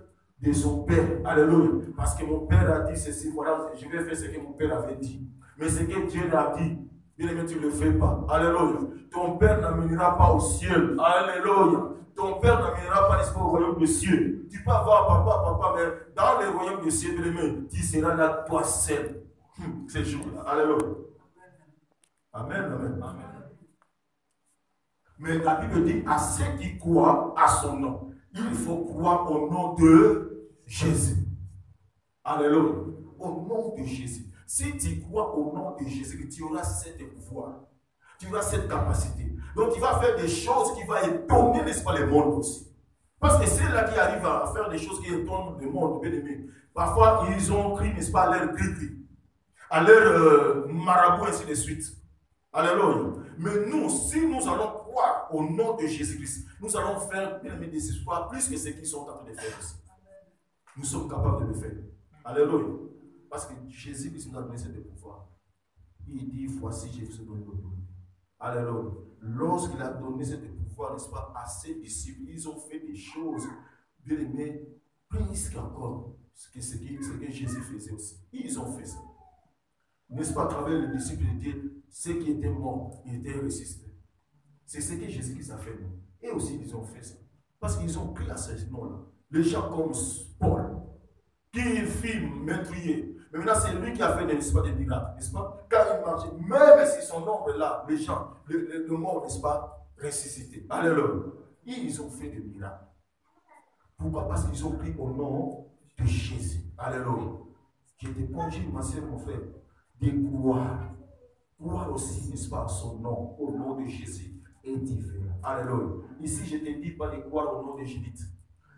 de son père. Alléluia. Parce que mon père a dit ceci, voilà, je vais faire ce que mon père avait dit. Mais ce que Dieu l'a dit, bien aimé, tu ne le fais pas. Alléluia. Ton père n'amènera pas au ciel. Alléluia. Ton père n'amènera pas, n'est-ce pas, au royaume des cieux. Tu peux avoir papa, mais dans le royaume des cieux, bien aimé, tu seras là toi seul. Ces jours-là. Alléluia. Amen, amen, amen. Mais la Bible dit à ceux qui croient à son nom, il faut croire au nom de Jésus. Alléluia. Au nom de Jésus. Si tu crois au nom de Jésus, tu auras cet pouvoir. Tu auras cette capacité. Donc, tu vas faire des choses qui vont étonner, n'est-ce pas, le monde aussi. Parce que c'est là qui arrivent à faire des choses qui étonnent le monde, bien aimé. Parfois, ils ont cru, n'est-ce pas, à leur gris-gris, à leur marabout, ainsi de suite. Alléluia. Mais nous, si nous allons croire au nom de Jésus-Christ, nous allons faire, bien aimé, des espoirs plus que ce qu'ils sont en train de faire aussi. Nous sommes capables de le faire. Alléluia. Parce que Jésus-Christ nous a donné ce pouvoir. Il dit, voici, je vous ai donné l'autorité. Alléluia. Lorsqu'il a donné ce pouvoir, n'est-ce pas, à ses disciples, ils ont fait des choses, bien aimés, plus qu'encore ce que Jésus faisait aussi. Ils ont fait ça. N'est-ce pas, à travers les disciples de Dieu, ceux qui étaient morts, ils étaient ressuscités. C'est ce que Jésus-Christ a fait. Et aussi, ils ont fait ça. Parce qu'ils ont pris à ce nom-là. Les gens comme Paul, qui fit meurtrier. Mais maintenant, c'est lui qui a fait, n'est-ce pas, des miracles, n'est-ce pas? Quand il marchait, même si son nombre est là, les gens, le mort, n'est-ce pas, ressuscité. Alléluia. Ils ont fait des miracles. Pourquoi? Parce qu'ils ont pris au nom de Jésus. Alléluia. Je te conjure, ma soeur, mon frère, de croire. Croire aussi, n'est-ce pas, à son nom, au nom de Jésus, est différent. Alléluia. Ici, je ne te dis pas de croire au nom de Judith.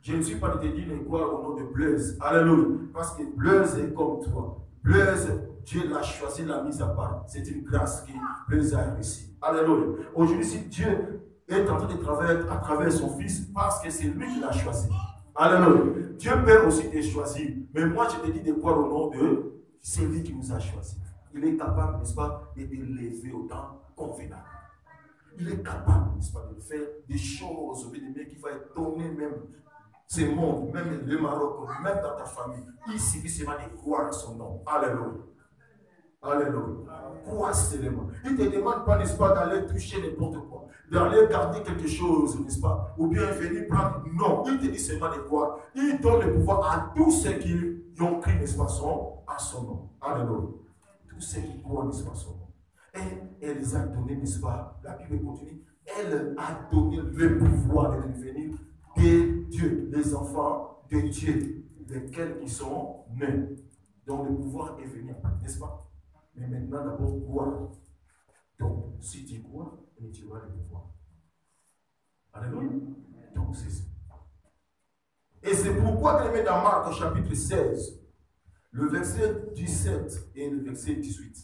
Je ne suis pas de te dire de croire au nom de Blaise. Alléluia. Parce que Blaise est comme toi. Blaise, Dieu l'a choisi, l'a mise à part. C'est une grâce qui Blaise a reçue. Alléluia. Aujourd'hui, si Dieu est en train de travailler à travers son fils, parce que c'est lui qui l'a choisi. Alléluia. Dieu peut aussi te choisir. Mais moi, je te dis de croire au nom de celui qui nous a choisi. Il est capable, n'est-ce pas, de te lever au temps convenable. Il est capable, n'est-ce pas, de faire des choses qui vont étonner même ce monde, même le Maroc, même dans ta famille. Il suffit seulement de croire à son nom. Alléluia. Alléluia. Crois seulement. Il ne te demande pas, n'est-ce pas, d'aller toucher n'importe quoi, d'aller garder quelque chose, n'est-ce pas, ou bien venir prendre. Non, il te dit seulement de croire. Il donne le pouvoir à tous ceux qui ont pris, n'est-ce pas, à son nom. Alléluia. Tous ceux qui croient, n'est-ce pas, son nom. Et elle les a donné, n'est-ce pas, la Bible continue, elle a donné le pouvoir de devenir de Dieu, les enfants de Dieu, lesquels ils sont nés. Donc le pouvoir est venu, n'est-ce pas? Mais maintenant, d'abord, croire. Donc, si tu crois, tu auras le pouvoir. Alléluia. Donc, c'est ça. Et c'est pourquoi, dans Marc, chapitre 16, Le verset 17 et le verset 18.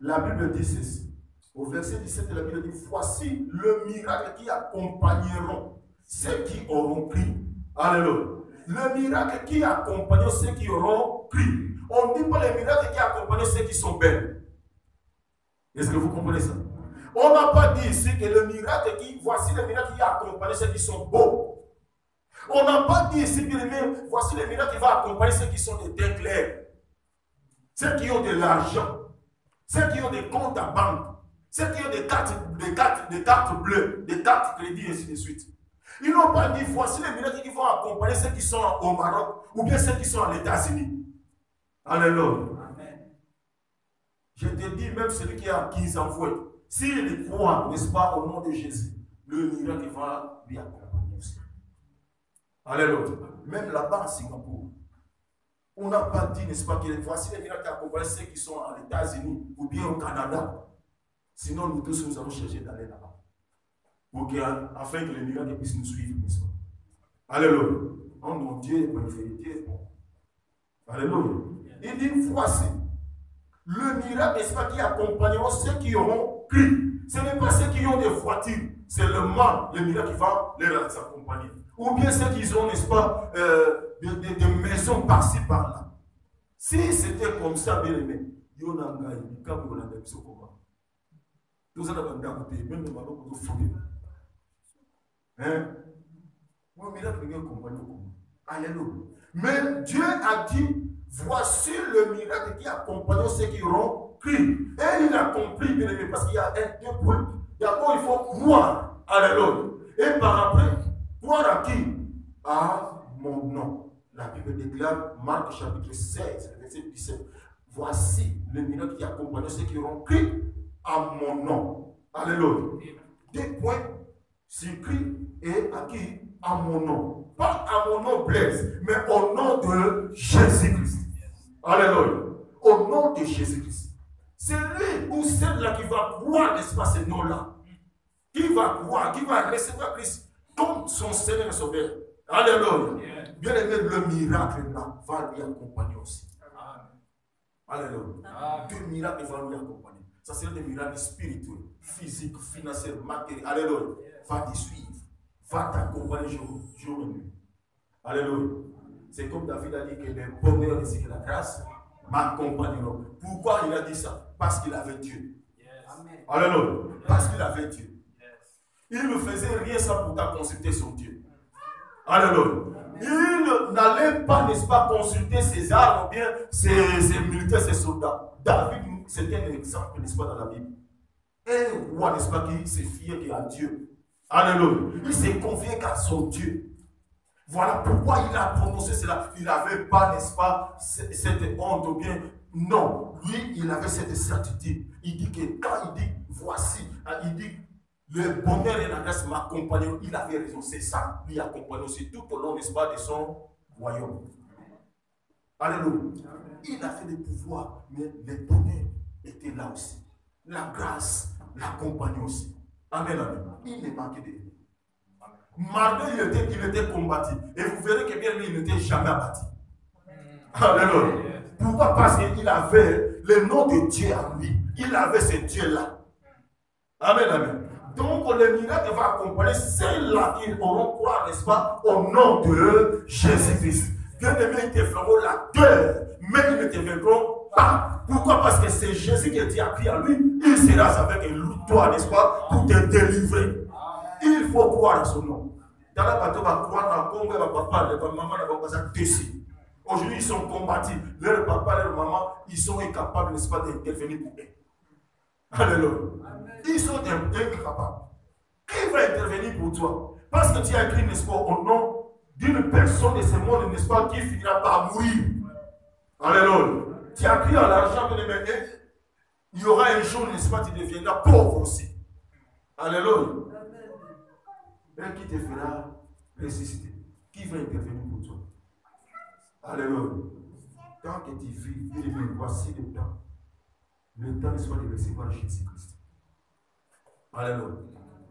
La Bible dit ceci. Au verset 17, la Bible dit, voici le miracle qui accompagneront ceux qui auront cru. Alléluia. Le miracle qui accompagne ceux qui auront cru. On ne dit pas le miracle qui accompagne ceux qui sont belles. Est-ce que vous comprenez ça? On n'a pas dit ici que le miracle voici le miracle qui accompagne ceux qui sont beaux. On n'a pas dit ici que voici le miracle qui va accompagner ceux qui sont des têtes claires. Ceux qui ont de l'argent. Ceux qui ont des comptes à banque. Ceux qui ont des cartes bleues, des cartes crédit, et ainsi de suite. Ils n'ont pas dit, voici les miracles qui vont accompagner ceux qui sont au Maroc, ou bien ceux qui sont aux États-Unis. Alléluia. Je te dis, même celui qui a 15 enfants, s'il croit, n'est-ce pas, au nom de Jésus, le miracle va lui accompagner aussi. Alléluia. Même là-bas, à Singapour, on n'a pas dit, n'est-ce pas, que voici les miracles qui accompagnent ceux qui sont aux États-Unis, ou bien au Canada. Sinon, nous tous, nous allons chercher d'aller là-bas. Afin que les miracles puissent nous suivre, n'est-ce pas? Alléluia. Oh mon Dieu est préféré, Dieu est bon. Alléluia. Il dit, voici le miracle, n'est-ce pas, qui accompagneront ceux qui auront cru. Ce n'est pas ceux qui ont des voitures, c'est le miracle qui va les accompagner. Ou bien ceux qui ont, n'est-ce pas, des maisons par-ci, par-là. Si c'était comme ça, bien aimé, il y en a un gars, il y a un gars, tout ça, même le ballon pour fouiller. Hein? Moi, miracle, il Alléluia. Mais Dieu a dit, voici le miracle qui accompagne ceux qui auront cru. Et il a compris, bien aimé, parce qu'il y a deux points. D'abord, il faut croire. Alléluia. Et par après, croire à qui? À mon nom. La Bible déclare, Marc chapitre 16, verset 17. Voici le miracle qui accompagne ceux qui auront cru. À mon nom. Alléluia. Deux points sur Christ et à qui? À mon nom. Pas à mon nom Blaise, mais au nom de Jésus-Christ. Alléluia. Au nom de Jésus-Christ. C'est lui ou celle-là qui va croire, n'est-ce pas, ce nom-là. Qui va croire, qui va recevoir Christ comme son Seigneur et Sauveur. Alléluia. Bien aimé, le miracle-là va lui accompagner aussi. Alléluia. Deux miracles vont lui accompagner. Ça, c'est des miracles spirituels, physiques, financiers, matériels. Alléluia. Va te suivre. Va t'accompagner jour et nuit. Alléluia. C'est comme David a dit que le bonheur ainsi que la grâce m'accompagneront. Pourquoi il a dit ça? Parce qu'il avait Dieu. Yes. Alléluia. Parce qu'il avait Dieu. Yes. Il ne faisait rien sans pourtant consulter son Dieu. Alléluia. Il n'allait pas, n'est-ce pas, consulter ses armes ou bien ses militaires, ses soldats. David, c'était un exemple, n'est-ce pas, dans la Bible. Un roi, n'est-ce pas, qui s'est fié à Dieu. Alléluia. Il s'est confié qu'à son Dieu. Voilà pourquoi il a prononcé cela. Il n'avait pas, n'est-ce pas, cette honte ou bien. Non, lui, il avait cette certitude. Il dit que quand il dit, voici, il dit, le bonheur et la grâce m'accompagnent. Il avait raison, c'est ça. Lui accompagne aussi tout au long, n'est-ce pas, de son royaume. Alléluia. Il a fait des pouvoirs, mais le bonheur était là aussi. La grâce l'accompagne aussi. Amen, amen. Il ne manquait de rien. Malgré il était combattu. Et vous verrez que bien lui, il n'était jamais abattu. Alléluia. Pourquoi? Parce qu'il avait le nom de Dieu en lui. Il avait ce Dieu-là. Amen, amen. Donc le miracle va accompagner ceux-là qui auront croire, n'est-ce pas, au nom de Jésus-Christ. Bien-aimés, ils te feront la guerre, mais ils ne te vaincront pas. Pourquoi? Parce que c'est Jésus qui a pris à lui. Il sera avec toi, n'est-ce pas, pour te délivrer. Il faut croire à son nom. Dans la bateau, on va croire dans le Congo, papa, leur maman, leur papa, dessus. Aujourd'hui, ils sont combattus. Leur papa, leur maman, ils sont incapables, n'est-ce pas, d'intervenir pour eux. Alléluia. Ils sont incapables. Qui va intervenir pour toi? Parce que tu as écrit, n'est-ce pas, au nom d'une personne de ce monde, n'est-ce pas, qui finira par mourir. Alléluia. Tu as écrit à l'argent, il y aura un jour, n'est-ce pas, tu deviendras pauvre aussi. Alléluia. Et qui te fera ressusciter? Qui va intervenir pour toi? Alléluia. Tant que tu vis, voici le temps. Le temps, n'est-ce pas, de recevoir Jésus-Christ. Alléluia.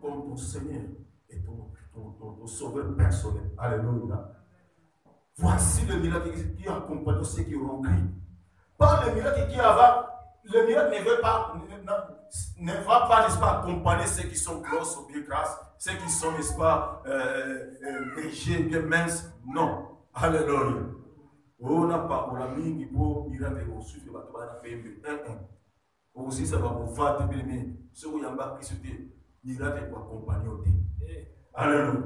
Comme ton Seigneur et ton sauveur personnel. Alléluia. Voici le miracle qui accompagne ceux qui auront cru. Pas le miracle qui va. Le miracle ne va pas, n'est-ce pas, accompagner ceux qui sont grosses ou bien grasses, ceux qui sont, n'est-ce pas, légers, bien minces. Non. Alléluia. On n'a pas, on a mis pour miracle au sud de la famille. Aussi, ça va vous faire bien. Ce qui est en bas, qui miracle pour accompagner au thé. Alléluia.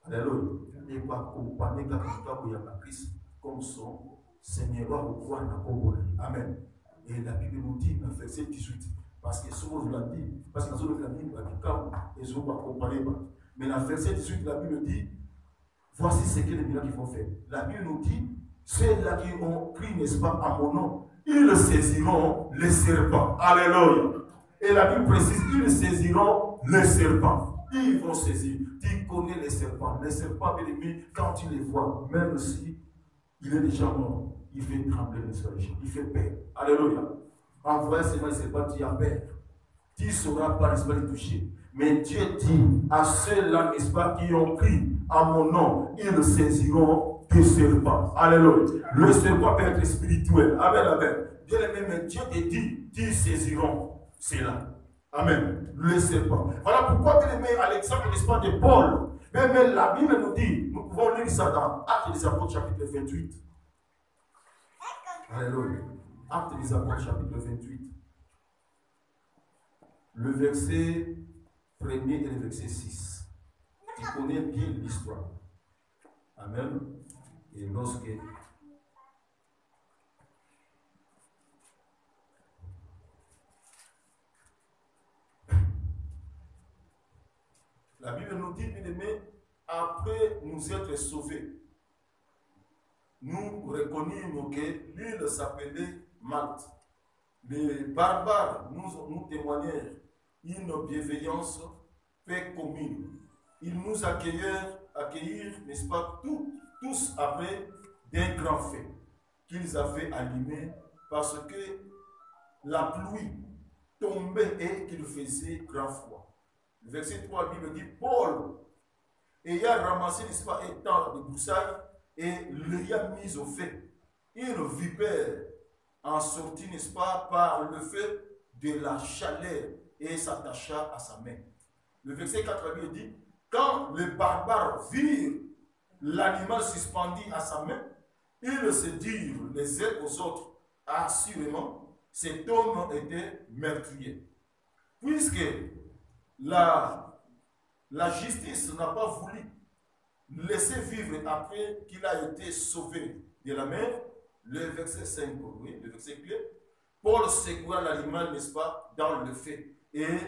Alléluia. Et pour accompagner quelqu'un qui a Christ comme son Seigneur va vous voir dans. Amen. Et la Bible nous dit dans verset 18, parce que ce que vous l'avez dit, parce que dans le Bible, ils ont accompagné. Mais dans verset 18, la Bible dit, voici ce que les miracles vont faire. La Bible nous dit, ceux-là qui ont pris, n'est-ce pas, à mon nom, ils saisiront les serpents. Alléluia. Et la Bible précise, ils saisiront les serpents. Ils vont saisir. Tu connais les serpents. Les serpents, bien aimés, quand tu les vois, même si il est déjà mort, il fait trembler le sol. Il fait peur. Alléluia. En vrai, seulement les serpents, tu as peur. Tu ne sauras pas, n'est-ce pas, les toucher. Mais Dieu dit à ceux-là, n'est-ce pas, qui ont pris à mon nom, ils saisiront des serpents. Alléluia. Le serpent peut être spirituel. Amen, amen. Bien aimé, mais Dieu te dit, ils saisiront cela. Amen. Le serpent. Voilà pourquoi, bien aimé, à l'exemple, n'est-ce pas, de Paul. Mais la Bible nous dit, nous pouvons lire ça dans Actes des Apôtres, chapitre 28. Alléluia. Actes des Apôtres, chapitre 28. Le verset 1er et le verset 6. Tu connais bien l'histoire. Amen. Et lorsque la Bible nous dit, bien aimé, après nous être sauvés, nous reconnûmes que l'île s'appelait Malte. Les barbares nous témoignèrent une bienveillance peu commune. Ils nous accueillirent, n'est-ce pas, tous après d'un grand feu qu'ils avaient allumé parce que la pluie tombait et qu'il faisait grand froid. Le verset 3, la Bible dit, Paul ayant ramassé, n'est-ce pas, un temps de broussailles et l'ayant mis au feu, une vipère en sortit, n'est-ce pas, par le feu de la chaleur et s'attacha à sa main. Le verset 4, la Bible dit, quand les barbares virent l'animal suspendu à sa main, ils se dirent les uns aux autres, assurément, cet homme était meurtrier. Puisque la justice n'a pas voulu laisser vivre après qu'il a été sauvé de la mer, le verset 5, oui, le verset clé, Paul secoua l'animal, n'est-ce pas, dans le feu et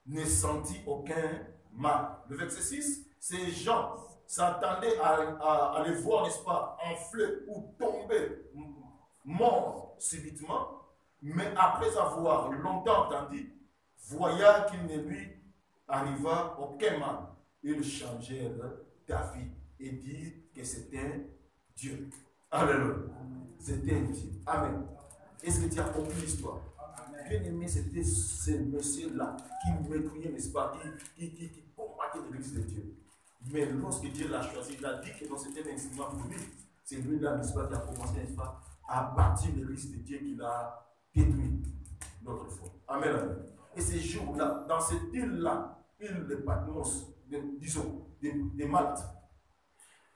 ne sentit aucun mal. Le verset 6, ces gens s'attendaient à les voir, n'est-ce pas, enfler ou tomber morts subitement, mais après avoir longtemps entendu, voyant qu'il ne lui arriva aucun mal, ils changèrent d'avis et dirent que c'était Dieu. Alléluia. C'était un Dieu. Amen. Est-ce que tu as compris l'histoire? Bien aimé, c'était ce monsieur-là qui m'écrivait, n'est-ce pas, qui combattait l'église de Dieu. Mais lorsque Dieu l'a choisi, il a dit que c'était un instrument pour lui. C'est lui-là, n'est-ce pas, qui a commencé, n'est-ce pas, à bâtir l'église de Dieu qu'il a détruit l'autre fois. Amen, amen. Et ces jours-là, dans cette île-là, île de Patmos, disons, de Malte,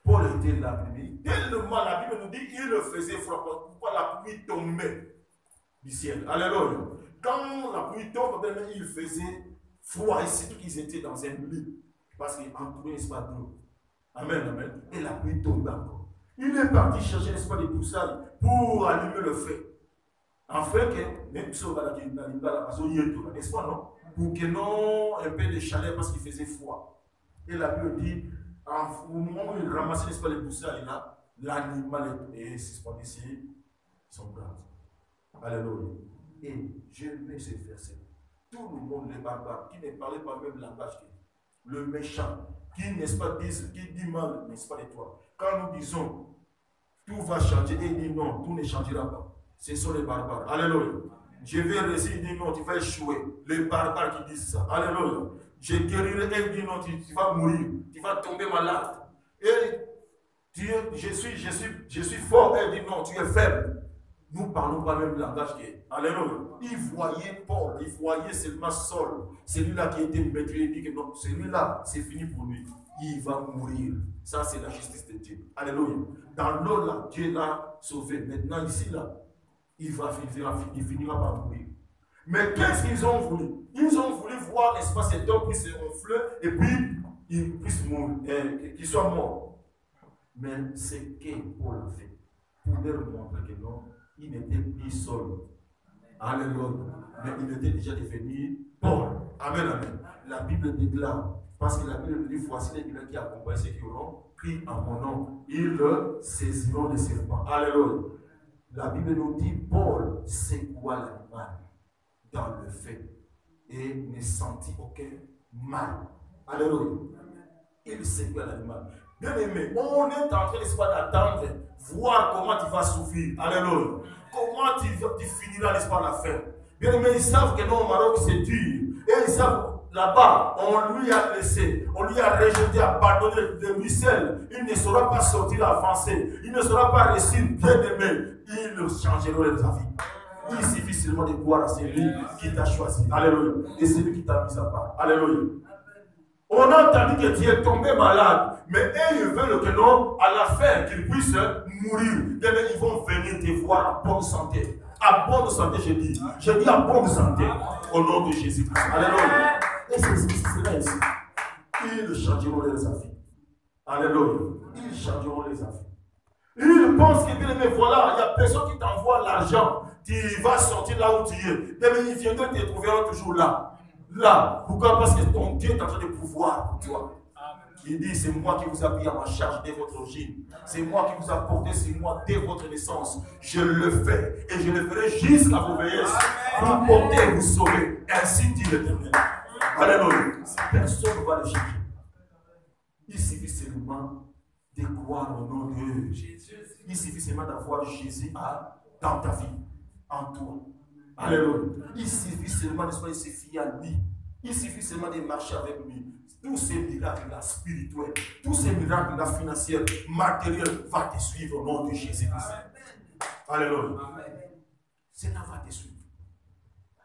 Paul était là, tellement la Bible nous dit qu'il le faisait froid. Pourquoi la pluie tombait du ciel? Alléluia. Quand la pluie tombe, il faisait froid et surtout qu'ils étaient dans un lit. Parce qu'il entourait, n'est-ce pas, d'eau. Amen, amen. Et la pluie tombait encore. Il est parti chercher, n'est-ce pas, des poussailles pour allumer le feu. Afin que, même si on va n'est-ce pas, non? Pour que non, un peu de chaleur parce qu'il faisait froid. Et la Bible dit, au moment où il ramassait, n'est-ce pas, les poussailles là, l'animal est suspendu sur son bras. Alléluia. Et je mets ce verset. Tout le monde, les barbares, qui ne parlaient pas même langage, le méchant, qui, n'est-ce pas, qui dit mal, n'est-ce pas, de toi. Quand nous disons, tout va changer, et il dit non, tout ne changera pas. Ce sont les barbares. Alléluia. Je vais réussir, il dit non, tu vas échouer. Les barbares qui disent ça. Alléluia. Je guérirai, il dit non, tu vas mourir. Tu vas tomber malade. Et Je suis fort. Elle dit non, tu es faible. Nous ne parlons pas même le langage qui est. Alléluia. Il voyait Paul, il voyait seulement Saul. Celui-là qui était maître, il dit que non, celui-là, c'est fini pour lui. Il va mourir. Ça, c'est la justice de Dieu. Alléluia. Dans l'eau, là, Dieu l'a sauvé. Maintenant, ici, là, il finira par mourir. Mais qu'est-ce qu'ils ont voulu? Ils ont voulu voir, n'est-ce pas, cet homme qui s'est enflé et puis il puisse mourir, qu'il soit mort. Mais c'est que Paul a fait pour leur montrer que non, il n'était plus seul. Alléluia. Mais il était déjà devenu Paul. Amen, amen. La Bible déclare, parce que la Bible dit, voici les gens qui accompagnent ceux qui auront pris en mon nom. Ils saisiront les serpents. Alléluia. La Bible nous dit, Paul secoua l'animal dans le feu et ne sentit aucun mal. Alléluia. Il secoua l'animal. Bien aimé, on est en train d'attendre, voir comment tu vas souffrir. Alléluia. Comment tu finiras, n'est-ce pas, la fin. Bien aimé, ils savent que non, au Maroc, c'est dur. Et ils savent, là-bas, on lui a laissé, on lui a rejeté, abandonné de Bruxelles. Il ne saura pas sortir avancer. Il ne saura pas réussir, bien aimé. Ils changeront les avis. Il suffit seulement de croire à celui qui t'a choisi. Alléluia. Et celui qui t'a mis à part. Alléluia. On a entendu que tu es tombé malade, mais eux, ils veulent que non, à la fin, qu'ils puissent mourir. Ils vont venir te voir à bonne santé. À bonne santé, je dis. Je dis à bonne santé, au nom de Jésus-Christ. Alléluia. Et c'est cela ici. Ils changeront les avis. Alléluia. Ils changeront les avis. Ils pensent que, bien aimé, voilà, il n'y a personne qui t'envoie l'argent. Tu vas sortir là où tu es. Mais ils viendront te trouver toujours là. Là, pourquoi? Parce que ton Dieu est en train de pouvoir pour toi. Il dit, c'est moi qui vous ai pris à ma charge dès votre origine. C'est moi qui vous ai porté sur moi dès votre naissance. Je le fais et je le ferai jusqu'à vos vieillesses. Vous porter et vous sauver. Ainsi dit l'Éternel. Alléluia. Personne ne va le changer. Il suffit seulement de croire au nom de Jésus. Il suffit seulement d'avoir Jésus dans ta vie, en toi. Alléluia. Il suffit seulement de se fier à lui. Il suffit seulement de marcher avec lui. Tous ces miracles-là spirituels, tous ces miracles-là financiers, matériels, va te suivre au nom de Jésus-Christ. Alléluia. Cela va te suivre.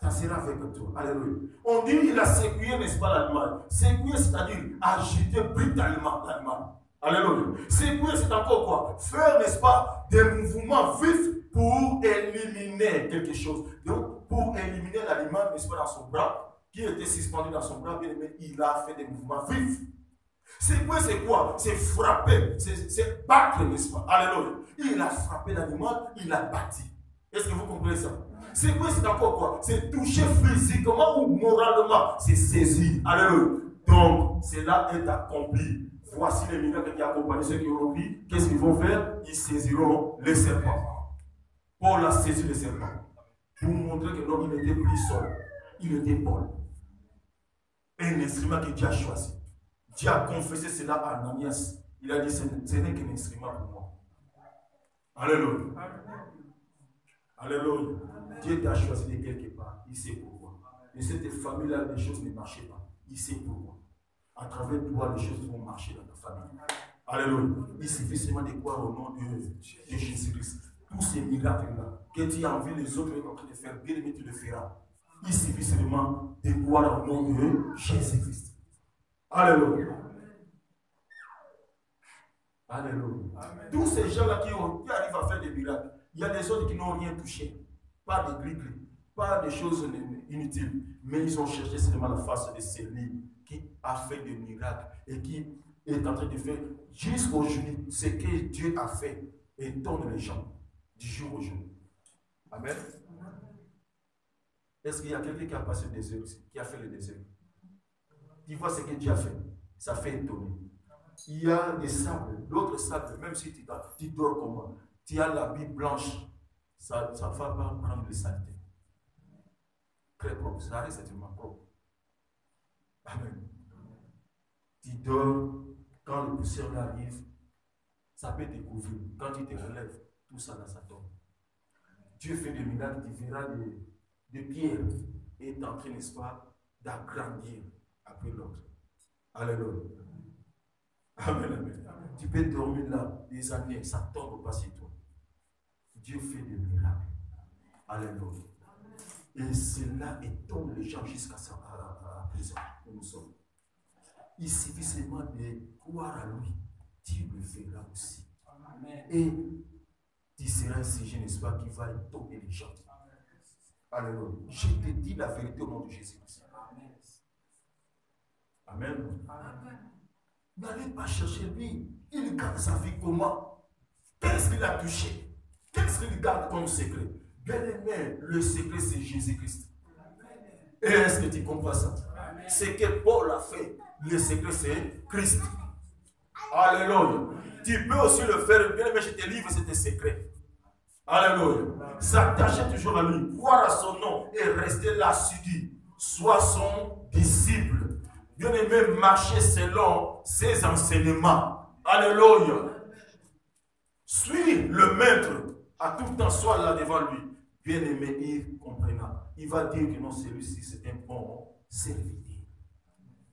Ça sera avec toi. Alléluia. On dit il a secoué, n'est-ce pas, l'animal. Secouer, c'est-à-dire agiter brutalement l'animal. Alléluia. Secouer, c'est encore quoi? Faire, n'est-ce pas, des mouvements vifs pour éliminer quelque chose. Donc, pour éliminer l'animal, n'est-ce pas, dans son bras, qui était suspendu dans son bras, bien aimé, il a fait des mouvements vifs. Secouer, c'est quoi? C'est frapper, c'est battre, n'est-ce pas? Alléluia. Il a frappé l'animal, il a bâti. Est-ce que vous comprenez ça? Secouer, c'est encore quoi? C'est toucher physiquement ou moralement. C'est saisir. Alléluia. Donc, cela est accompli. Voici les miracles qui accompagnent ceux qui auront pris. Qu'est-ce qu'ils vont faire? Ils saisiront les serpents. Paul a saisi les serpents. Pour montrer que l'homme n'était plus seul. Il était Paul. Un instrument que Dieu a choisi. Dieu a confessé cela à Ananias. Il a dit, ce n'est qu'un instrument pour moi. Alléluia. Alléluia. Dieu t'a choisi de quelque part. Il sait pourquoi. Et cette famille-là, les choses ne marchaient pas. Il sait pourquoi. À travers toi, les choses vont marcher dans ta famille. Alléluia. Il suffit seulement de croire au nom de Jésus-Christ. Tous ces miracles-là, que tu as envie les autres en train de faire, bien aimé, tu le feras. Il suffit seulement de croire au nom de Jésus-Christ. Alléluia. Alléluia. Tous ces gens-là qui arrivent à faire des miracles, il y a des autres qui n'ont rien touché. Pas de gris-gris, pas de choses inutiles. Mais ils ont cherché seulement la face de celui qui a fait des miracles et qui est en train de faire jusqu'aujourd'hui ce que Dieu a fait et donne les gens du jour au jour. Amen. Est-ce qu'il y a quelqu'un qui a passé le désert aussi, qui a fait le désert? Tu vois ce que Dieu a fait, ça fait étonner. Il y a des sables, d'autres sables, même si tu dors comment, tu as la Bible blanche, ça ne va pas prendre les saletés. Très propre, ça reste extrêmement propre. Amen. Tu dors, quand le poussière arrive, ça peut te couvrir. Quand tu te relèves, tout ça là, ça tombe. Dieu fait des miracles, tu verras des pierres et est en train, n'est-ce pas, d'agrandir après l'autre. Alléluia. Amen, amen. Tu peux dormir là des années, ça tombe pas sur toi. Dieu fait des miracles. Alléluia. Et cela étonne les gens jusqu'à présent où nous sommes. Il suffit seulement de croire à lui. Dieu le fera aussi. Amen. Et tu seras un sujet, n'est-ce pas, qui va étonner les gens. Alléluia. Je te dis la vérité au nom de Jésus-Christ. Amen. Amen. N'allez pas chercher lui. Il garde sa vie comment? Qu'est-ce qu'il a touché? Qu'est-ce qu'il garde comme secret? Bien aimé, le secret c'est Jésus-Christ. Et est-ce que tu comprends ça? Ce que Paul a fait, le secret c'est Christ. Alléluia. Tu peux aussi le faire, bien aimé, je te livre, c'est tes secrets. Alléluia. S'attacher toujours à lui, croire à son nom et rester là assidu. Sois son disciple. Bien aimé, marcher selon ses enseignements. Alléluia. Suis le maître. À tout temps, sois là devant lui. Bien aimé, il comprendra. Il va dire que non, celui-ci, c'est un bon serviteur.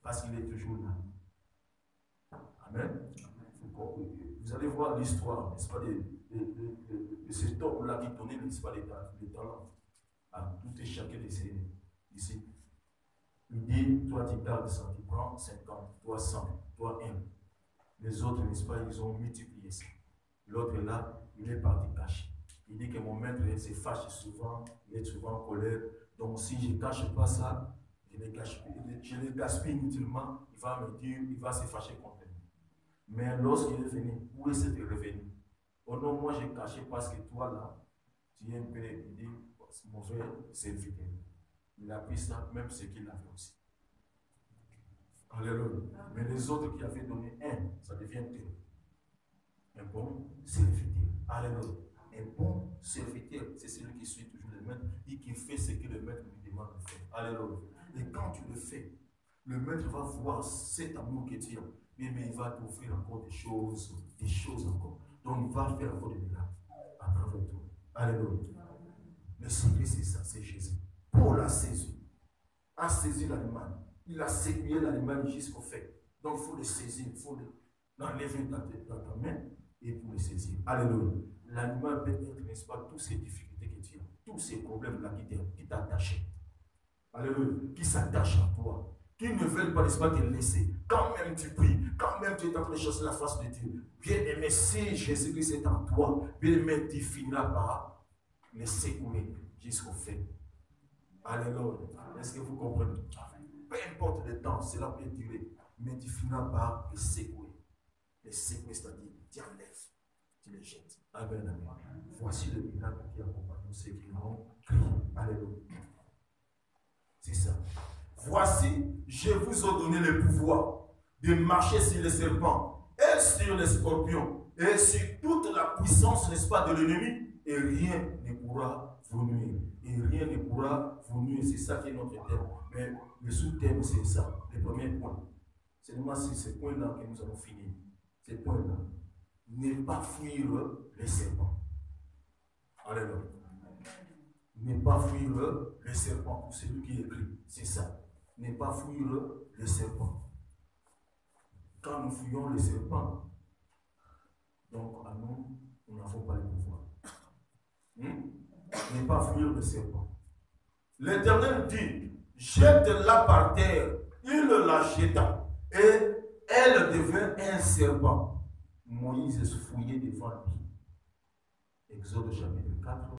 Parce qu'il est toujours là. Amen. Vous allez voir l'histoire, n'est-ce pas, de cet homme-là qui donnait, n'est-ce pas, les talents à tout et chacun de ses disciples. Il dit, toi tu gardes 100, tu prends 50, toi 100, toi 1. Les autres, n'est-ce pas, ils ont multiplié ça. L'autre là, il est parti cacher. Il dit que mon maître se fâche souvent, il est souvent en colère. Donc si je ne cache pas ça, je le gaspille inutilement, il va me dire, il va se fâcher contre moi. Mais lorsqu'il est venu, où est-ce que revenu? Oh non, moi j'ai caché parce que toi là, tu es un peu, il dit, mauvais serviteur. Il a pris ça, même ce qu'il avait aussi. Alléluia. Mais les autres qui avaient donné un, ça devient deux. Un bon serviteur. Alléluia. Un bon serviteur, c'est celui qui suit toujours le maître et qui fait ce que le maître lui demande de faire. Alléluia. Et quand tu le fais, le maître va voir cet amour que tu as. Mais il va t'offrir encore des choses encore. Donc il va faire encore des miracles à travers toi. Alléluia. Le secret, c'est ça, c'est Jésus. Paul a saisi l'animal. Il a secoué l'animal jusqu'au fait. Donc il faut le saisir, il faut l'enlever dans ta main et pour le saisir. Alléluia. L'animal peut être, n'est-ce pas, toutes ces difficultés que tu as, tous ces problèmes-là qui t'attachent. Alléluia. Qui s'attachent à toi. Qui ne veulent pas, n'est-ce pas, te laisser. Quand même tu pries, quand même tu es en train de chercher la face de Dieu. Bien aimé, si Jésus-Christ est en toi, bien aimé, tu finiras par le secouer jusqu'au fait. Alléluia. Est-ce que vous comprenez? Peu importe le temps, cela peut durer, mais tu finiras par le secouer. Le secouer, c'est-à-dire, tu enlèves, tu les jettes. Amen, amen. Voici le miracle qui accompagne ceux qui l'ont crié. Alléluia. C'est ça. Voici, je vous ai donné le pouvoir de marcher sur les serpents et sur les scorpions et sur toute la puissance, n'est-ce pas, de l'ennemi, et rien ne pourra vous nuire. Et rien ne pourra vous nuire. C'est ça qui est notre thème. Mais le sous-thème, c'est ça. Le premier point. C'est seulement sur ce point-là que nous allons finir. Ce point-là. Ne pas fuir les serpents. Alléluia. Ne pas fuir les serpents. Pour celui qui écrit. C'est ça. Ne pas fuir les serpents. Quand nous fuyons les serpents, donc à nous, nous n'avons pas le pouvoir. Ne pas fuir le serpent. L'Éternel dit, jette-la par terre. Il la jeta. Et elle devint un serpent. Moïse fouillait devant lui. Exode chapitre 4.